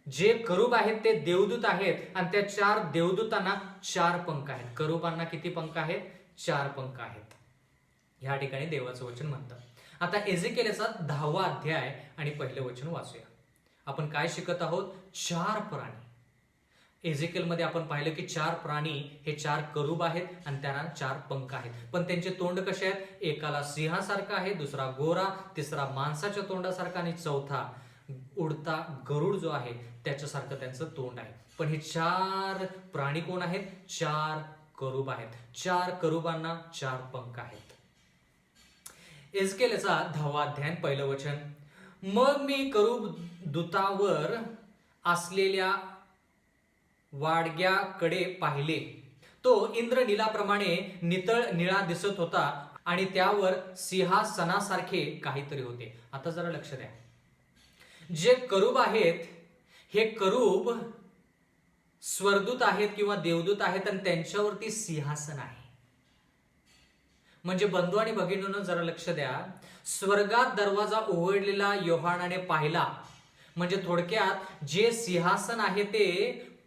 जे करूब आहेत ते देवदूत आहेत आणि त्या 4 देवदूतांना 4 पंख आहेत. करूबांना किती पंख आहेत? 4 पंख आहेत. ह्या ठिकाणी देवाचं वचन म्हणतं. आता एझेकिएलचा 10वा अध्याय आणि पहिलं वचन वाचूया. आपण काय शिकत आहोत? 4 प्राणी. एझेकिएल मध्ये आपण पाहिलं की 4 प्राणी हे 4 करूब आहेत आणि त्यांना 4 पंख आहेत. पण त्यांचे तोंड कसे आहेत? एकाला सिंहासारखा आहे, दुसरा गोरा, तिसरा माणसाच्या तोंडासारखा आणि चौथा उडता गरुड जो आहे त्याच्यासारखं त्यांचं तोंड आहे. पण हे 4 प्राणी कोण आहेत? 4 करूब आहेत. 4 करूबांना 4 पंख आहेत. एझेकिएलचा 10वा अध्याय पहिलं वचन, मग मी करूब दूतावर असलेल्या वाडग्याकडे पाहिले, तो इंद्रनीलाप्रमाणे नितळ निळा दिसत होता आणि त्यावर सिंहासनासारखे काहीतरी होते. आता जरा लक्ष द्या, जे करूब आहेत हे करूब स्वर्गदूत आहेत किंवा देवदूत आहेत आणि त्यांच्यावरती सिंहासन आहे. म्हणजे बंधू आणि भगिनींनो जरा लक्ष द्या, स्वर्गात दरवाजा उघडलेला योहानाने पाहिला. म्हणजे थोडक्यात जे सिंहासन आहे ते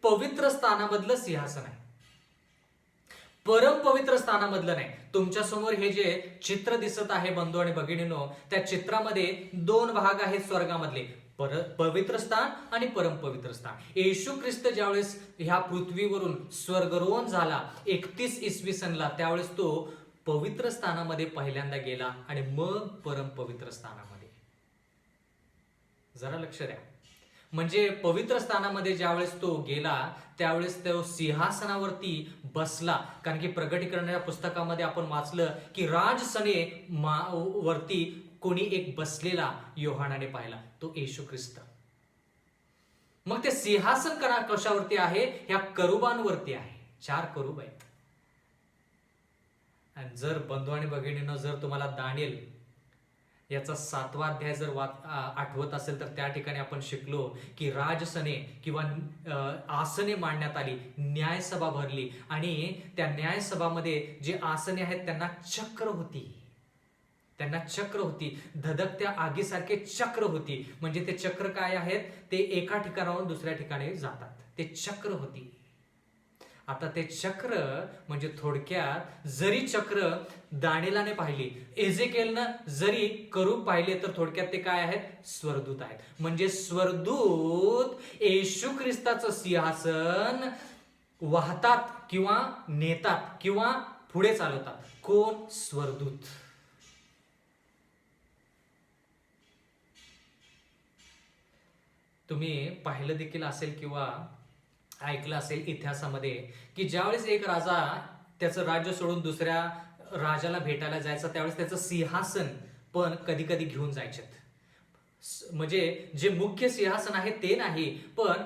पवित्र स्थानामधलं सिंहासन आहे, परम पवित्र स्थानामधलं नाही. तुमच्या समोर हे जे चित्र दिसत आहे बंधू आणि भगिनींनो, त्या चित्रामध्ये 2 भाग आहेत स्वर्गामधले, पवित्र स्थान आणि परम पवित्र स्थान. येशू ख्रिस्त ज्यावेळेस ह्या पृथ्वीवरून स्वर्गरोहण झाला 31 इसवी सनला, त्यावेळेस तो पवित्र स्थानामध्ये पहिल्यांदा गेला आणि मग परम पवित्र स्थानामध्ये. जरा लक्ष द्या, म्हणजे पवित्र स्थानामध्ये ज्यावेळेस तो गेला त्यावेळेस तो सिंहासनावरती बसला. कारण की प्रकटीकरणाच्या पुस्तकामध्ये आपण वाचलं की राजसने वरती कोणी एक बसलेला योहानाने पाहिला, तो येशू ख्रिस्त. मग ते सिंहासन कशावरती आहे? ह्या करुबांवरती आहे. 4 करूब आहेत. आणि जर बंधू आणि भगिनींनो, जर तुम्हाला दानिएल याचा 7वा अध्याय जर आठवत असेल तर त्या ठिकाणी आपण शिकलो की राजसने किंवा आसने मांडण्यात आली, न्यायसभा भरली आणि त्या न्यायसभामध्ये जे आसने आहेत त्यांना चक्र होती. धधकत्या आगीसारखे चक्र होती. म्हणजे ते चक्र काय आहेत? ते एका ठिकाणावरून दुसऱ्या ठिकाणी जातात. ते चक्र होती. आता ते चक्र म्हणजे थोडक्यात जरी चक्र दानिएलाने पाहिली, एजेकिएलनं जरी करूब पाहिले, तर थोडक्यात ते काय आहेत? स्वर्गदूत आहेत. म्हणजे स्वर्गदूत येशू ख्रिस्ताचं सिंहासन वाहतात किंवा नेतात किंवा पुढे चालवतात. कोण? स्वर्गदूत. तुम्ही पाहिलं देखील असेल किंवा ऐकलं असेल इतिहासामध्ये की ज्यावेळेस एक राजा त्याचं राज्य सोडून दुसऱ्या राजाला भेटायला जायचा, त्यावेळेस त्याचं सिंहासन पण कधी कधी घेऊन जायचे. म्हणजे जे मुख्य सिंहासन आहे ते नाही, पण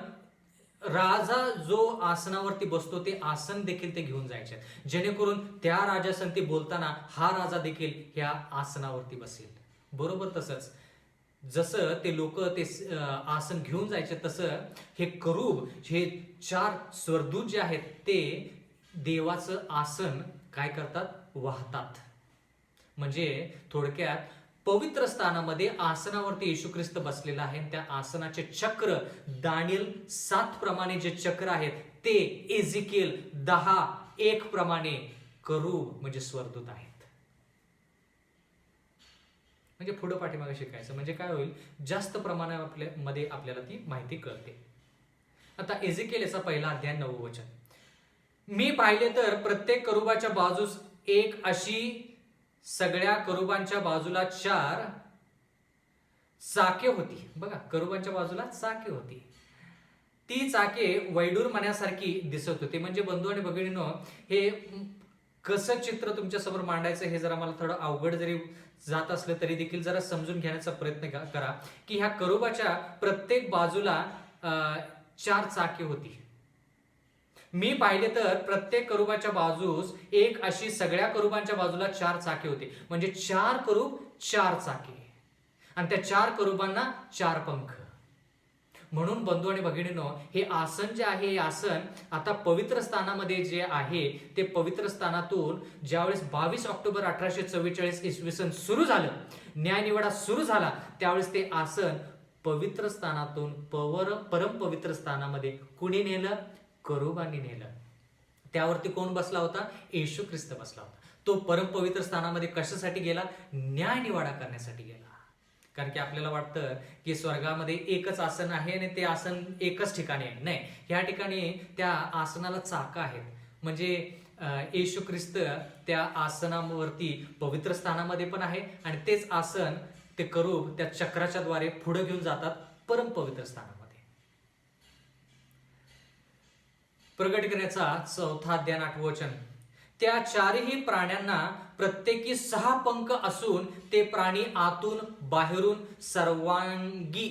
राजा जो आसनावरती बसतो ते आसन देखील ते घेऊन जायचे, जेणेकरून त्या राजासंती बोलताना हा राजा देखील ह्या आसनावरती बसेल. बरोबर तसंच जसं ते लोक ते आसन घेऊन जायचे, तसं हे करूब, हे 4 स्वर्गदूत जे आहेत ते देवाचं आसन काय करतात? वाहतात. म्हणजे थोडक्यात पवित्र स्थानामध्ये आसनावरती येशू ख्रिस्त बसलेला आहे. त्या आसनाचे चक्र दानिएल 7 प्रमाणे जे चक्र आहेत ते एजेकिएल 10:1 प्रमाणे करूब म्हणजे स्वर्गदूत आहेत. म्हणजे पुढं पाठीमागे शिकायचं म्हणजे काय होईल? जास्त प्रमाणामध्ये आपल्याला ती माहिती कळते. आता एजेकिएल याचा पहिला अध्याय 9वं वचन. मी पाहिले तर प्रत्येक करूबाच्या बाजूस एक अशी, सगळ्या करूबांच्या बाजूला 4 चाके होती. बघा, करूबांच्या बाजूला चाके होती. ती चाके वैडूर मण्यासारखी दिसत होती. म्हणजे बंधू आणि भगिनींनो, हे कसं चित्र तुमच्या समोर मांडायचं हे जरा मला थोडं अवघड जरी जात असलं तरी देखील जरा समजून घेण्याचा प्रयत्न करा की ह्या करूबाच्या प्रत्येक बाजूला 4 चाके होती. मी पाहिले तर प्रत्येक करूबाच्या बाजूस एक अशी, सगळ्या करूबांच्या बाजूला 4 चाके होते. म्हणजे 4 करूब 4 चाके, आणि त्या 4 करूबांना 4 पंख. म्हणून बंधू आणि भगिनींनो, हे आसन जे आहे, हे आसन आता पवित्र स्थानामध्ये जे आहे ते पवित्र स्थानातून ज्यावेळेस 22 ऑक्टोबर 1844 इसवी सन सुरू झालं, न्यायनिवाडा सुरू झाला, त्यावेळेस ते आसन पवित्र स्थानातून परम पवित्र स्थानामध्ये कुणी नेलं? करूबांनी नेलं. त्यावरती कोण बसला होता? येशू ख्रिस्त बसला होता. तो परम पवित्र स्थानामध्ये कशासाठी गेला? न्यायनिवाडा करण्यासाठी गेला. कारण की आपल्याला वाटतं की स्वर्गामध्ये एकच आसन आहे आणि ते आसन एकच ठिकाणी आहे. नाही, ह्या ठिकाणी त्या आसनाला चाकं आहेत. म्हणजे येशू ख्रिस्त त्या आसनावरती पवित्र स्थानामध्ये पण आहे आणि तेच आसन ते करूब त्या चक्राच्या द्वारे पुढे घेऊन जातात परम पवित्र स्थानामध्ये. प्रकटीकरणाचा 4था अध्याय 8वं वचन. त्या 4ही प्राण्यांना प्रत्येकी 6 पंख असून ते प्राणी आतून बाहेरून सर्वांगी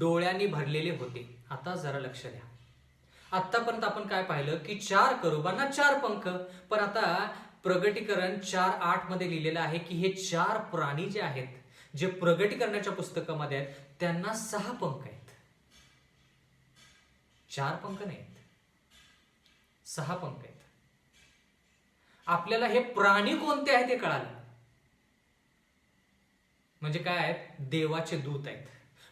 डोळ्यांनी भरलेले होते. आता जरा लक्ष द्या. आतापर्यंत आपण काय पाहिलं की 4 करूबांना 4 पंख, पण आता प्रकटीकरण 4:8 मध्ये लिहिलेलं आहे की हे 4 प्राणी जे आहेत, जे प्रकटीकरणाच्या पुस्तकामध्ये आहेत, त्यांना 6 पंख आहेत. 4 पंख नाहीत, 6 पंख आहेत. आपल्याला हे प्राणी कोणते आहेत ते कळालं. म्हणजे काय आहेत? देवाचे दूत आहेत.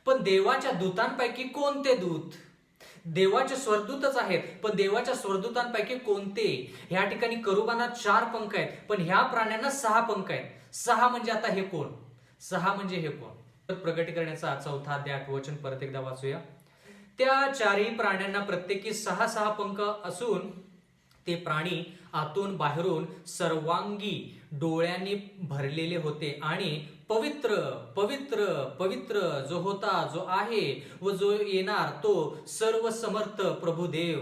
पण देवाच्या दूतांपैकी कोणते दूत? देवाचे स्वर्गदूतच आहेत, पण देवाच्या स्वर्गदूतांपैकी कोणते? ह्या ठिकाणी करूबांना 4 पंख आहेत, पण ह्या प्राण्यांना 6 पंख आहेत. 6 म्हणजे आता हे कोण? 6 म्हणजे हे कोण? तर प्रकटीकरणाचा 4था अध्याय 8वं वचन परत एकदा वाचूया. त्या 4ही प्राण्यांना प्रत्येकी 6 पंख असून ते प्राणी आतून बाहेरून सर्वांगी डोळ्यांनी भरलेले होते आणि पवित्र पवित्र पवित्र जो होता, जो आहे व जो येणार, तो सर्व समर्थ प्रभू देव,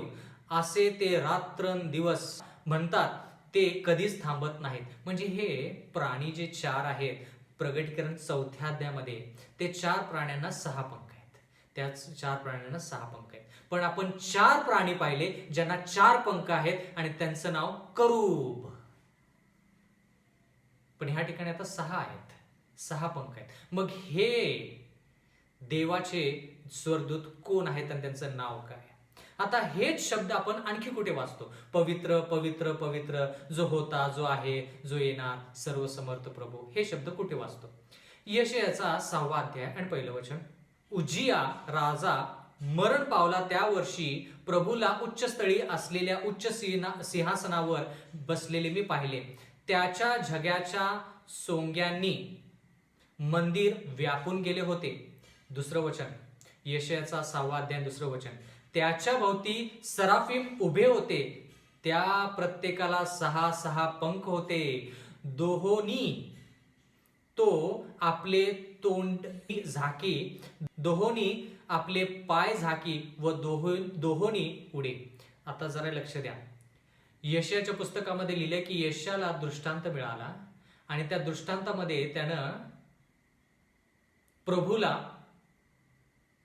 असे ते रात्रंदिवस म्हणतात. ते कधीच थांबत नाहीत. म्हणजे हे प्राणी जे 4 आहेत, प्रगटीकरण 4थ्या अध्यायामध्ये ते 4 प्राण्यांना 6 पंख आहेत. त्या 4 प्राण्यांना 6 पंख आहेत. पण आपण 4 प्राणी पाहिले ज्यांना 4 पंख आहेत आणि त्यांचं नाव करूब. पण ह्या ठिकाणी आता 6 आहेत, 6 पंख आहेत. मग हे देवाचे स्वर्गदूत कोण आहेत आणि त्यांचं नाव काय? आता हेच शब्द आपण आणखी कुठे वाचतो? पवित्र पवित्र पवित्र, जो होता, जो आहे, जो येणार, सर्वसमर्थ प्रभू, हे शब्द कुठे वाचतो? यशायाचा 6वा अध्याय आणि 1 वचन. उजिया राजा मरण पावला त्या वर्षी प्रभूला उच्चस्थळी असलेल्या उच्च सिंहासनावर बसलेले मी पाहिले. त्याच्या झग्याच्या सोंग्यांनी मंदिर व्यापून गेले होते. 2 वचन, यशायाचा 6वा अध्याय 2 वचन. त्याच्या भोवती सराफिम उभे होते. त्या प्रत्येकाला 6 पंख होते. दोहोनी तो आपले तोंड झाकी, दोहोनी आपले पाय झाकी व दोहोनी उडे. आता जरा लक्ष द्या. यशायाच्या पुस्तकामध्ये लिहिले की यशाला दृष्टांत मिळाला आणि त्या दृष्टांतामध्ये त्यानं प्रभूला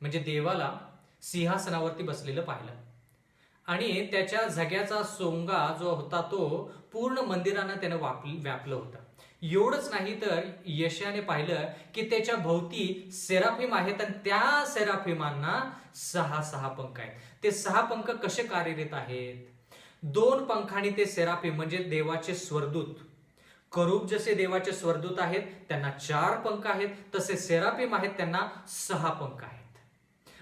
म्हणजे देवाला सिंहासनावरती बसलेलं पाहिलं आणि त्याच्या झग्याचा सोंगा जो होता तो पूर्ण मंदिरानं त्यानं व्यापलं होतं. एवढंच नाही तर यशाने पाहिलं की त्याच्या भोवती सेराफिम आहेत आणि त्या सेराफिमांना 6 पंख आहेत. ते 6 पंख कसे कार्यरत आहेत? 2 पंखांनी ते सेराफिम म्हणजे देवाचे स्वर्गदूत, करूब जसे देवाचे स्वर्गदूत आहेत त्यांना 4 पंख आहेत, तसे सेराफिम आहेत त्यांना 6 पंख आहेत.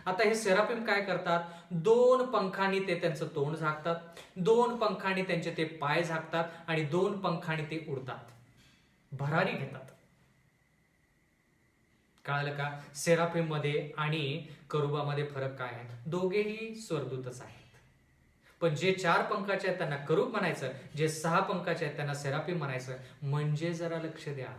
आता हे सेराफिम काय करतात? 2 पंखांनी ते त्यांचं तोंड झाकतात, 2 पंखांनी त्यांचे ते पाय झाकतात आणि 2 पंखांनी ते उडतात, भरारी घेतात. कळालं का? सेराफिम मध्ये आणि करूबामध्ये फरक काय आहे? दोघेही स्वर्गदूतच आहेत. पण जे 4 पंखाचे आहेत त्यांना करूब म्हणायचं, जे 6 पंखाचे आहेत त्यांना सेराफिम म्हणायचं. म्हणजे जरा लक्ष द्या,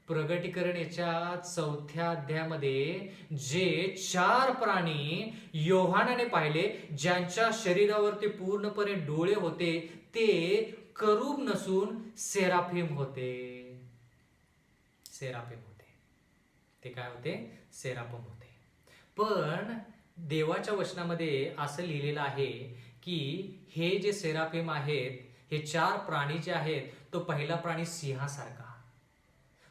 प्रगटीकरण याच्या 4थ्या अध्यायामध्ये जे 4 प्राणी योहानाने पाहिले, ज्यांच्या शरीरावरती पूर्णपणे डोळे होते, ते करूब नसून सेराफिम होते. सेराफिम होते. ते काय होते? सेराफिम होते. पण देवाच्या वचनामध्ये असं लिहिलेलं आहे की हे जे सेराफिम आहेत, हे 4 प्राणी जे आहेत, तो पहिला प्राणी सिंहासारखा,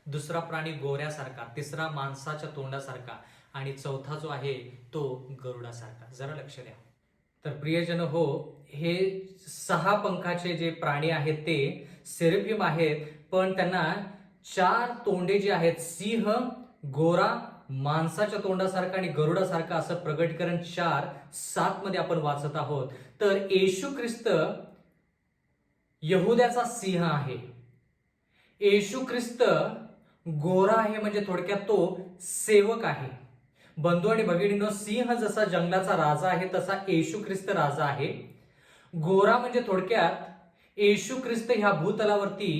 दुसरा प्राणी गोऱ्यासारखा, तिसरा माणसाच्या तोंडासारखा आणि चौथा जो आहे तो गरुडासारखा. जरा लक्ष द्या. तर प्रियजन हो, हे 6 पंखाचे जे प्राणी आहेत ते सेराफिम आहेत, पण त्यांना 4 तोंडे जे आहेत, सिंह, गोरा, माणसाच्या तोंडासारखा आणि गरुडासारखा, असं प्रगटीकरण 4:7 मध्ये आपण वाचत आहोत. तर येशू ख्रिस्त यहुद्याचा सिंह आहे. येशू ख्रिस्त गोरा आहे, म्हणजे थोडक्यात तो सेवक आहे. बंधू आणि भगिनींनो, सिंह जसा जंगलाचा राजा आहे तसा येशू ख्रिस्त राजा आहे. गोरा म्हणजे थोडक्यात येशू ख्रिस्त ह्या भूतलावरती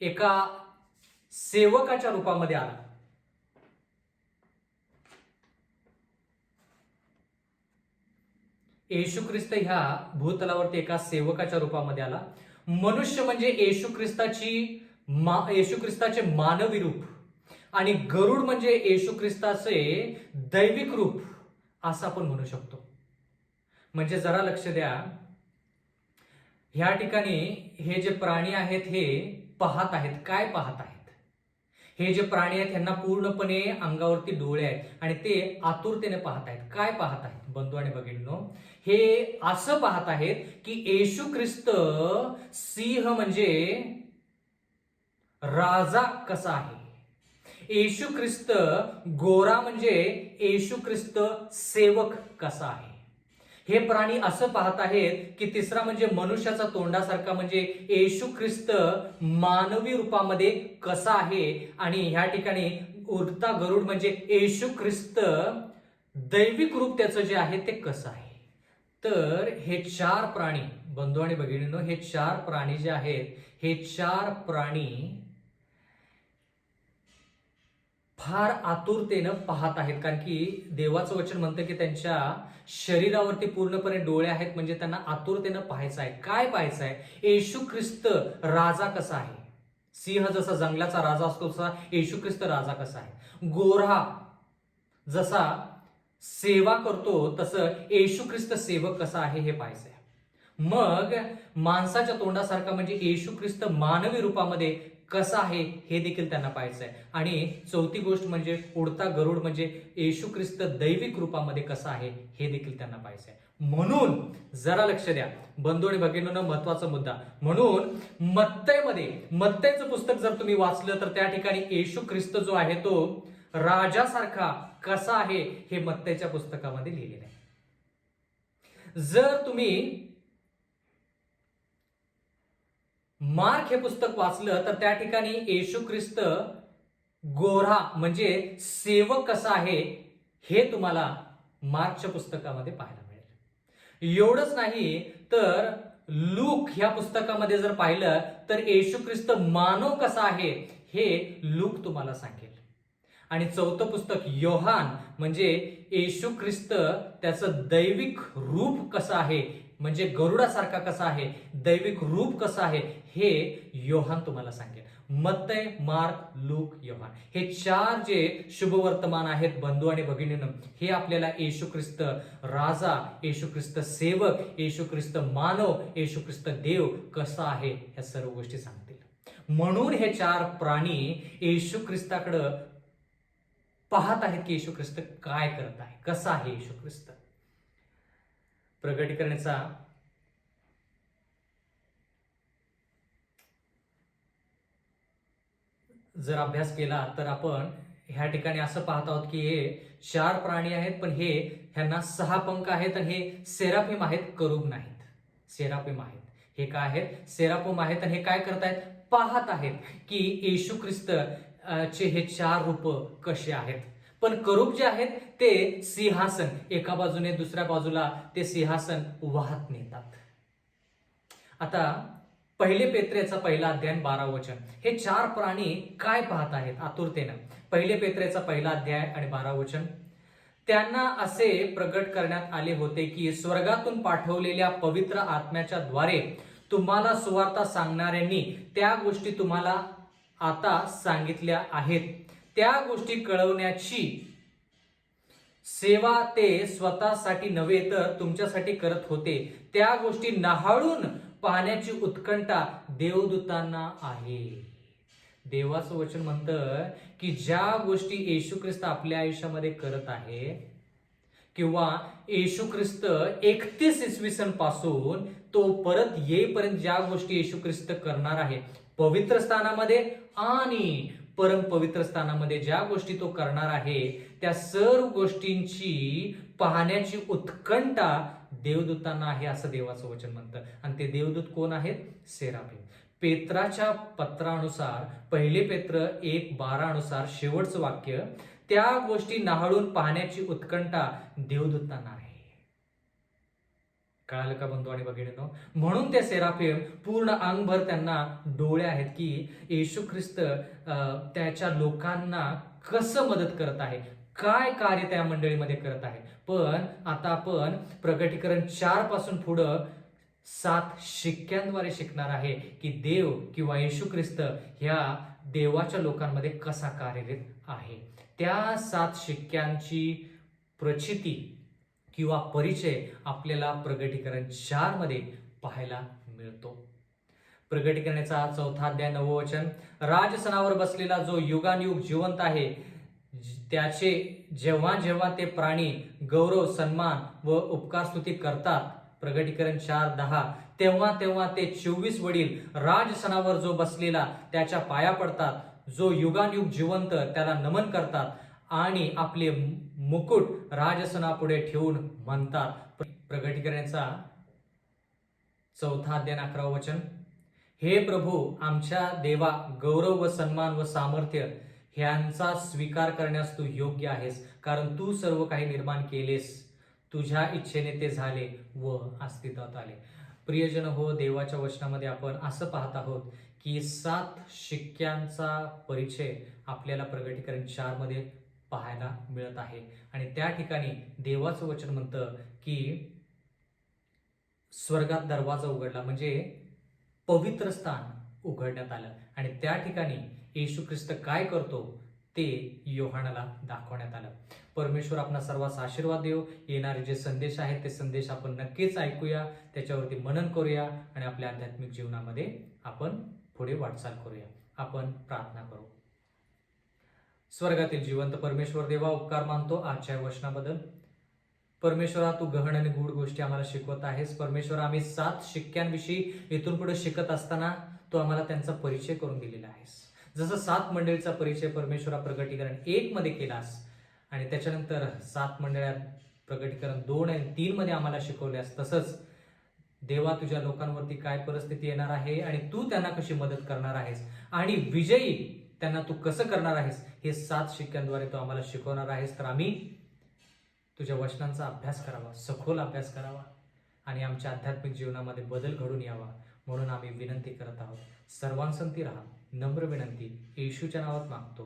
एका सेवकाच्या रूपामध्ये आला. येशू ख्रिस्त ह्या भूतलावरती एका सेवकाच्या रूपामध्ये आला. मनुष्य म्हणजे येशू ख्रिस्ताचे मानवी रूप आणि गरुड म्हणजे येशू ख्रिस्ताचे दैविक रूप असं आपण म्हणू शकतो. म्हणजे जरा लक्ष द्या, ह्या ठिकाणी हे जे प्राणी आहेत हे पाहत आहेत. काय पाहत आहेत? हे जे प्राणी आहेत यांना पूर्णपणे अंगावरती डोळे आहेत आणि ते आतुरतेने पाहत आहेत. काय पाहत आहेत बंधू आणि भगिनींनो? हे असं पाहत आहेत की येशू ख्रिस्त सिंह म्हणजे राजा कसा आहे, येशू ख्रिस्त गोरा म्हणजे येशू ख्रिस्त सेवक कसा आहे. हे प्राणी असं पाहत आहेत की तिसरा म्हणजे मनुष्याचा तोंडासारखा म्हणजे येशू ख्रिस्त मानवी रूपामध्ये कसा आहे आणि ह्या ठिकाणी उडता गरुड म्हणजे येशू ख्रिस्त दैविक रूप त्याचं जे आहे ते कसं आहे. तर हे 4 प्राणी बंधू आणि भगिनींनो, हे 4 प्राणी जे आहेत, हे 4 प्राणी फार आतुरतेनं पाहत आहेत, कारण की देवाचं वचन म्हणतं की त्यांच्या शरीरावरती पूर्णपणे डोळे आहेत, म्हणजे त्यांना आतुरतेनं पाहायचं आहे. काय पाहायचं आहे? येशू ख्रिस्त राजा कसा आहे. सिंह जसा जंगलाचा राजा असतो तसा येशू ख्रिस्त राजा कसा आहे. गोरा जसा सेवा करतो तसं येशू ख्रिस्त सेवक कसा आहे हे पाहायचं आहे. मग माणसाच्या तोंडासारखा म्हणजे येशू ख्रिस्त मानवी रूपामध्ये कसा आहे हे देखील त्यांना पाहायचं आहे. आणि चौथी गोष्ट म्हणजे उडता गरुड म्हणजे येशू ख्रिस्त दैविक रूपामध्ये कसा आहे हे देखील त्यांना पाहायचं आहे. म्हणून जरा लक्ष द्या बंधू आणि भगिनींनो, महत्वाचा मुद्दा. म्हणून मत्तईचं पुस्तक जर तुम्ही वाचलं तर त्या ठिकाणी येशू ख्रिस्त जो आहे तो राजासारखा कसा आहे हे मत्तईच्या पुस्तकामध्ये लिहिलेलं आहे. जर तुम्ही मार्क हे पुस्तक वाचलं तर त्या ठिकाणी येशू ख्रिस्त गोरा म्हणजे सेवक कसा आहे हे तुम्हाला मार्कच्या पुस्तकामध्ये पाहायला मिळेल. एवढंच नाही तर लूक ह्या पुस्तकामध्ये जर पाहिलं तर येशू ख्रिस्त मानव कसा आहे हे लूक तुम्हाला सांगेल. आणि चौथं पुस्तक योहान म्हणजे येशू ख्रिस्त त्याचं दैविक रूप कसं आहे म्हणजे गरुडासारखा कसा आहे, दैविक रूप कसं आहे हे योहान तुम्हाला सांगेल. मत्तई, मार्क, लूक, योहान हे चार जे शुभवर्तमान आहेत बंधू आणि भगिनींनो, हे आपल्याला येशू ख्रिस्त राजा, येशू ख्रिस्त सेवक, येशू ख्रिस्त मानव, येशू ख्रिस्त देव कसा आहे या सर्व गोष्टी सांगतील. म्हणून हे चार प्राणी येशू ख्रिस्ताकडं पाहत आहेत की येशू ख्रिस्त काय करत आहे, कसा आहे येशू ख्रिस्त. प्रगटीकरणाचा जर अभ्यास केला तर आपण ह्या ठिकाणी असं पाहत आहोत की हे चार प्राणी आहेत, पण ह्यांना 6 पंख आहेत आणि हे सेराफिम आहेत, करूब नाहीत. सेराफिम आहेत. हे काय आहेत? सेराफिम आहेत. आणि हे काय करतायत? पाहत आहेत की येशू ख्रिस्त चे हे 4 रूप कसे आहेत. पण करूब जे आहेत ते सिंहासन एका बाजूने दुसऱ्या बाजूला ते सिंहासन वाहत नेतात. आता पहिले पेत्रेचा पहिला अध्याय 12 वचन, हे 4 प्राणी काय पाहत आहेत आतुरतेनं. पहिले पेत्रेचा पहिला अध्याय आणि 12 वचन, त्यांना असे प्रगट करण्यात आले होते की स्वर्गातून पाठवलेल्या पवित्र आत्म्याच्या द्वारे तुम्हाला सुवार्ता सांगणाऱ्यांनी त्या गोष्टी तुम्हाला आता सांगितल्या आहेत. त्या गोष्टी कळवण्याची सेवा ते स्वतःसाठी नव्हे तर तुमच्यासाठी करत होते. त्या गोष्टी न्याहाळून पाहण्याची उत्कंठा देवदूतांना आहे. देवाचं वचन म्हणतं की ज्या गोष्टी येशू ख्रिस्त आपल्या आयुष्यामध्ये करत आहे किंवा येशू ख्रिस्त 31 इसवी सन पासून तो परत येईपर्यंत ज्या गोष्टी येशू ख्रिस्त करणार आहे पवित्र स्थानामध्ये आणि परम पवित्र स्थानामध्ये ज्या गोष्टी तो करणार आहे त्या सर्व गोष्टींची पाहण्याची उत्कंठा देवदूतांना आहे असं देवाचं वचन म्हणतं. आणि ते देवदूत कोण आहेत? सेराफिम. पेत्राच्या पत्रानुसार पहिले पेत्र 1:12 अनुसार शेवटचं वाक्य, त्या गोष्टी न्याहाळून पाहण्याची उत्कंठा देवदूतांना आहे. कळालं का बंधू आणि भगिनींनो? म्हणून ते सेराफिम पूर्ण अंगभर त्यांना डोळे आहेत की येशू ख्रिस्त त्याच्या लोकांना कसं मदत करत आहे, काय कार्य त्या मंडळीमध्ये करत आहे. पण आता आपण प्रगटीकरण 4 पासून पुढं 7 शिक्क्यांद्वारे शिकणार आहे की देव किंवा येशू ख्रिस्त ह्या देवाच्या लोकांमध्ये कसा कार्यरत आहे. त्या 7 शिक्क्यांची प्रचिती किंवा परिचय आपल्याला प्रगटीकरण 4 मध्ये पाहायला मिळतो. प्रगटीकरणाचा 4था अध्याय 9 वचन, राजसनावर बसलेला जो युगानुयुग जिवंत आहे त्याचे जेव्हा जेव्हा ते प्राणी गौरव, सन्मान व उपकार स्तुती करतात. प्रगटीकरण 4:10, तेव्हा तेव्हा ते 24 वडील राजसनावर जो बसलेला त्याच्या पाया पडतात, जो युगानुयुग जिवंत त्याला नमन करतात आणि आपले मुकुट राजसनापुढे ठेवून म्हणतात. प्रगटीकरणाचा 4था अध्याय 11 वचन, हे प्रभू आमच्या देवा, गौरव व सन्मान व सामर्थ्य ह्यांचा स्वीकार करण्यास तू योग्य आहेस, कारण तू सर्व काही निर्माण केलेस, तुझ्या इच्छेने ते झाले व अस्तित्वात आले. प्रियजन हो, देवाच्या वचनामध्ये आपण असं पाहत आहोत की 7 शिक्क्यांचा परिचय आपल्याला प्रगटीकरण 4 मध्ये पाहायला मिळत आहे. आणि त्या ठिकाणी देवाचं वचन म्हणतं की स्वर्गात दरवाजा उघडला म्हणजे पवित्र स्थान उघडण्यात आलं आणि त्या ठिकाणी येशू ख्रिस्त काय करतो ते योहानाला दाखवण्यात आलं. परमेश्वर आपला सर्वांस आशीर्वाद देव. येणारे जे संदेश आहेत ते संदेश आपण नक्कीच ऐकूया, त्याच्यावरती मनन करूया आणि आपल्या आध्यात्मिक जीवनामध्ये आपण पुढे वाटचाल करूया. आपण प्रार्थना करू. स्वर्गातील जिवंत परमेश्वर देवा, उपकार मानतो आजच्या वचनाबद्दल. परमेश्वरा, तू गहन आणि गूढ गोष्टी आम्हाला शिकवत आहेस. परमेश्वर, आम्ही 7 शिक्क्यांविषयी इथून पुढे शिकत असताना तू आम्हाला त्यांचा परिचय करून दिलेला आहेस. जसं 7 मंडळीचा परिचय परमेश्वरा प्रगटीकरण 1 मध्ये केलास आणि त्याच्यानंतर 7 मंडळात प्रगटीकरण 2 आणि 3 मध्ये आम्हाला शिकवल्यास, तसंच देवा तुझ्या लोकांवरती काय परिस्थिती येणार आहे आणि तू त्यांना कशी मदत करणार आहेस आणि विजयी त्यांना तू कसं करणार आहेस हे 7 शिक्क्यांद्वारे तू आम्हाला शिकवणार आहेस. तर आम्ही तुझ्या वचनांचा अभ्यास करावा, सखोल अभ्यास करावा आणि आमच्या आध्यात्मिक जीवनामध्ये बदल घडून यावा म्हणून आम्ही विनंती करत आहोत. सर्वांसंती राहा. नम्र विनंती येशूच्या नावात मागतो.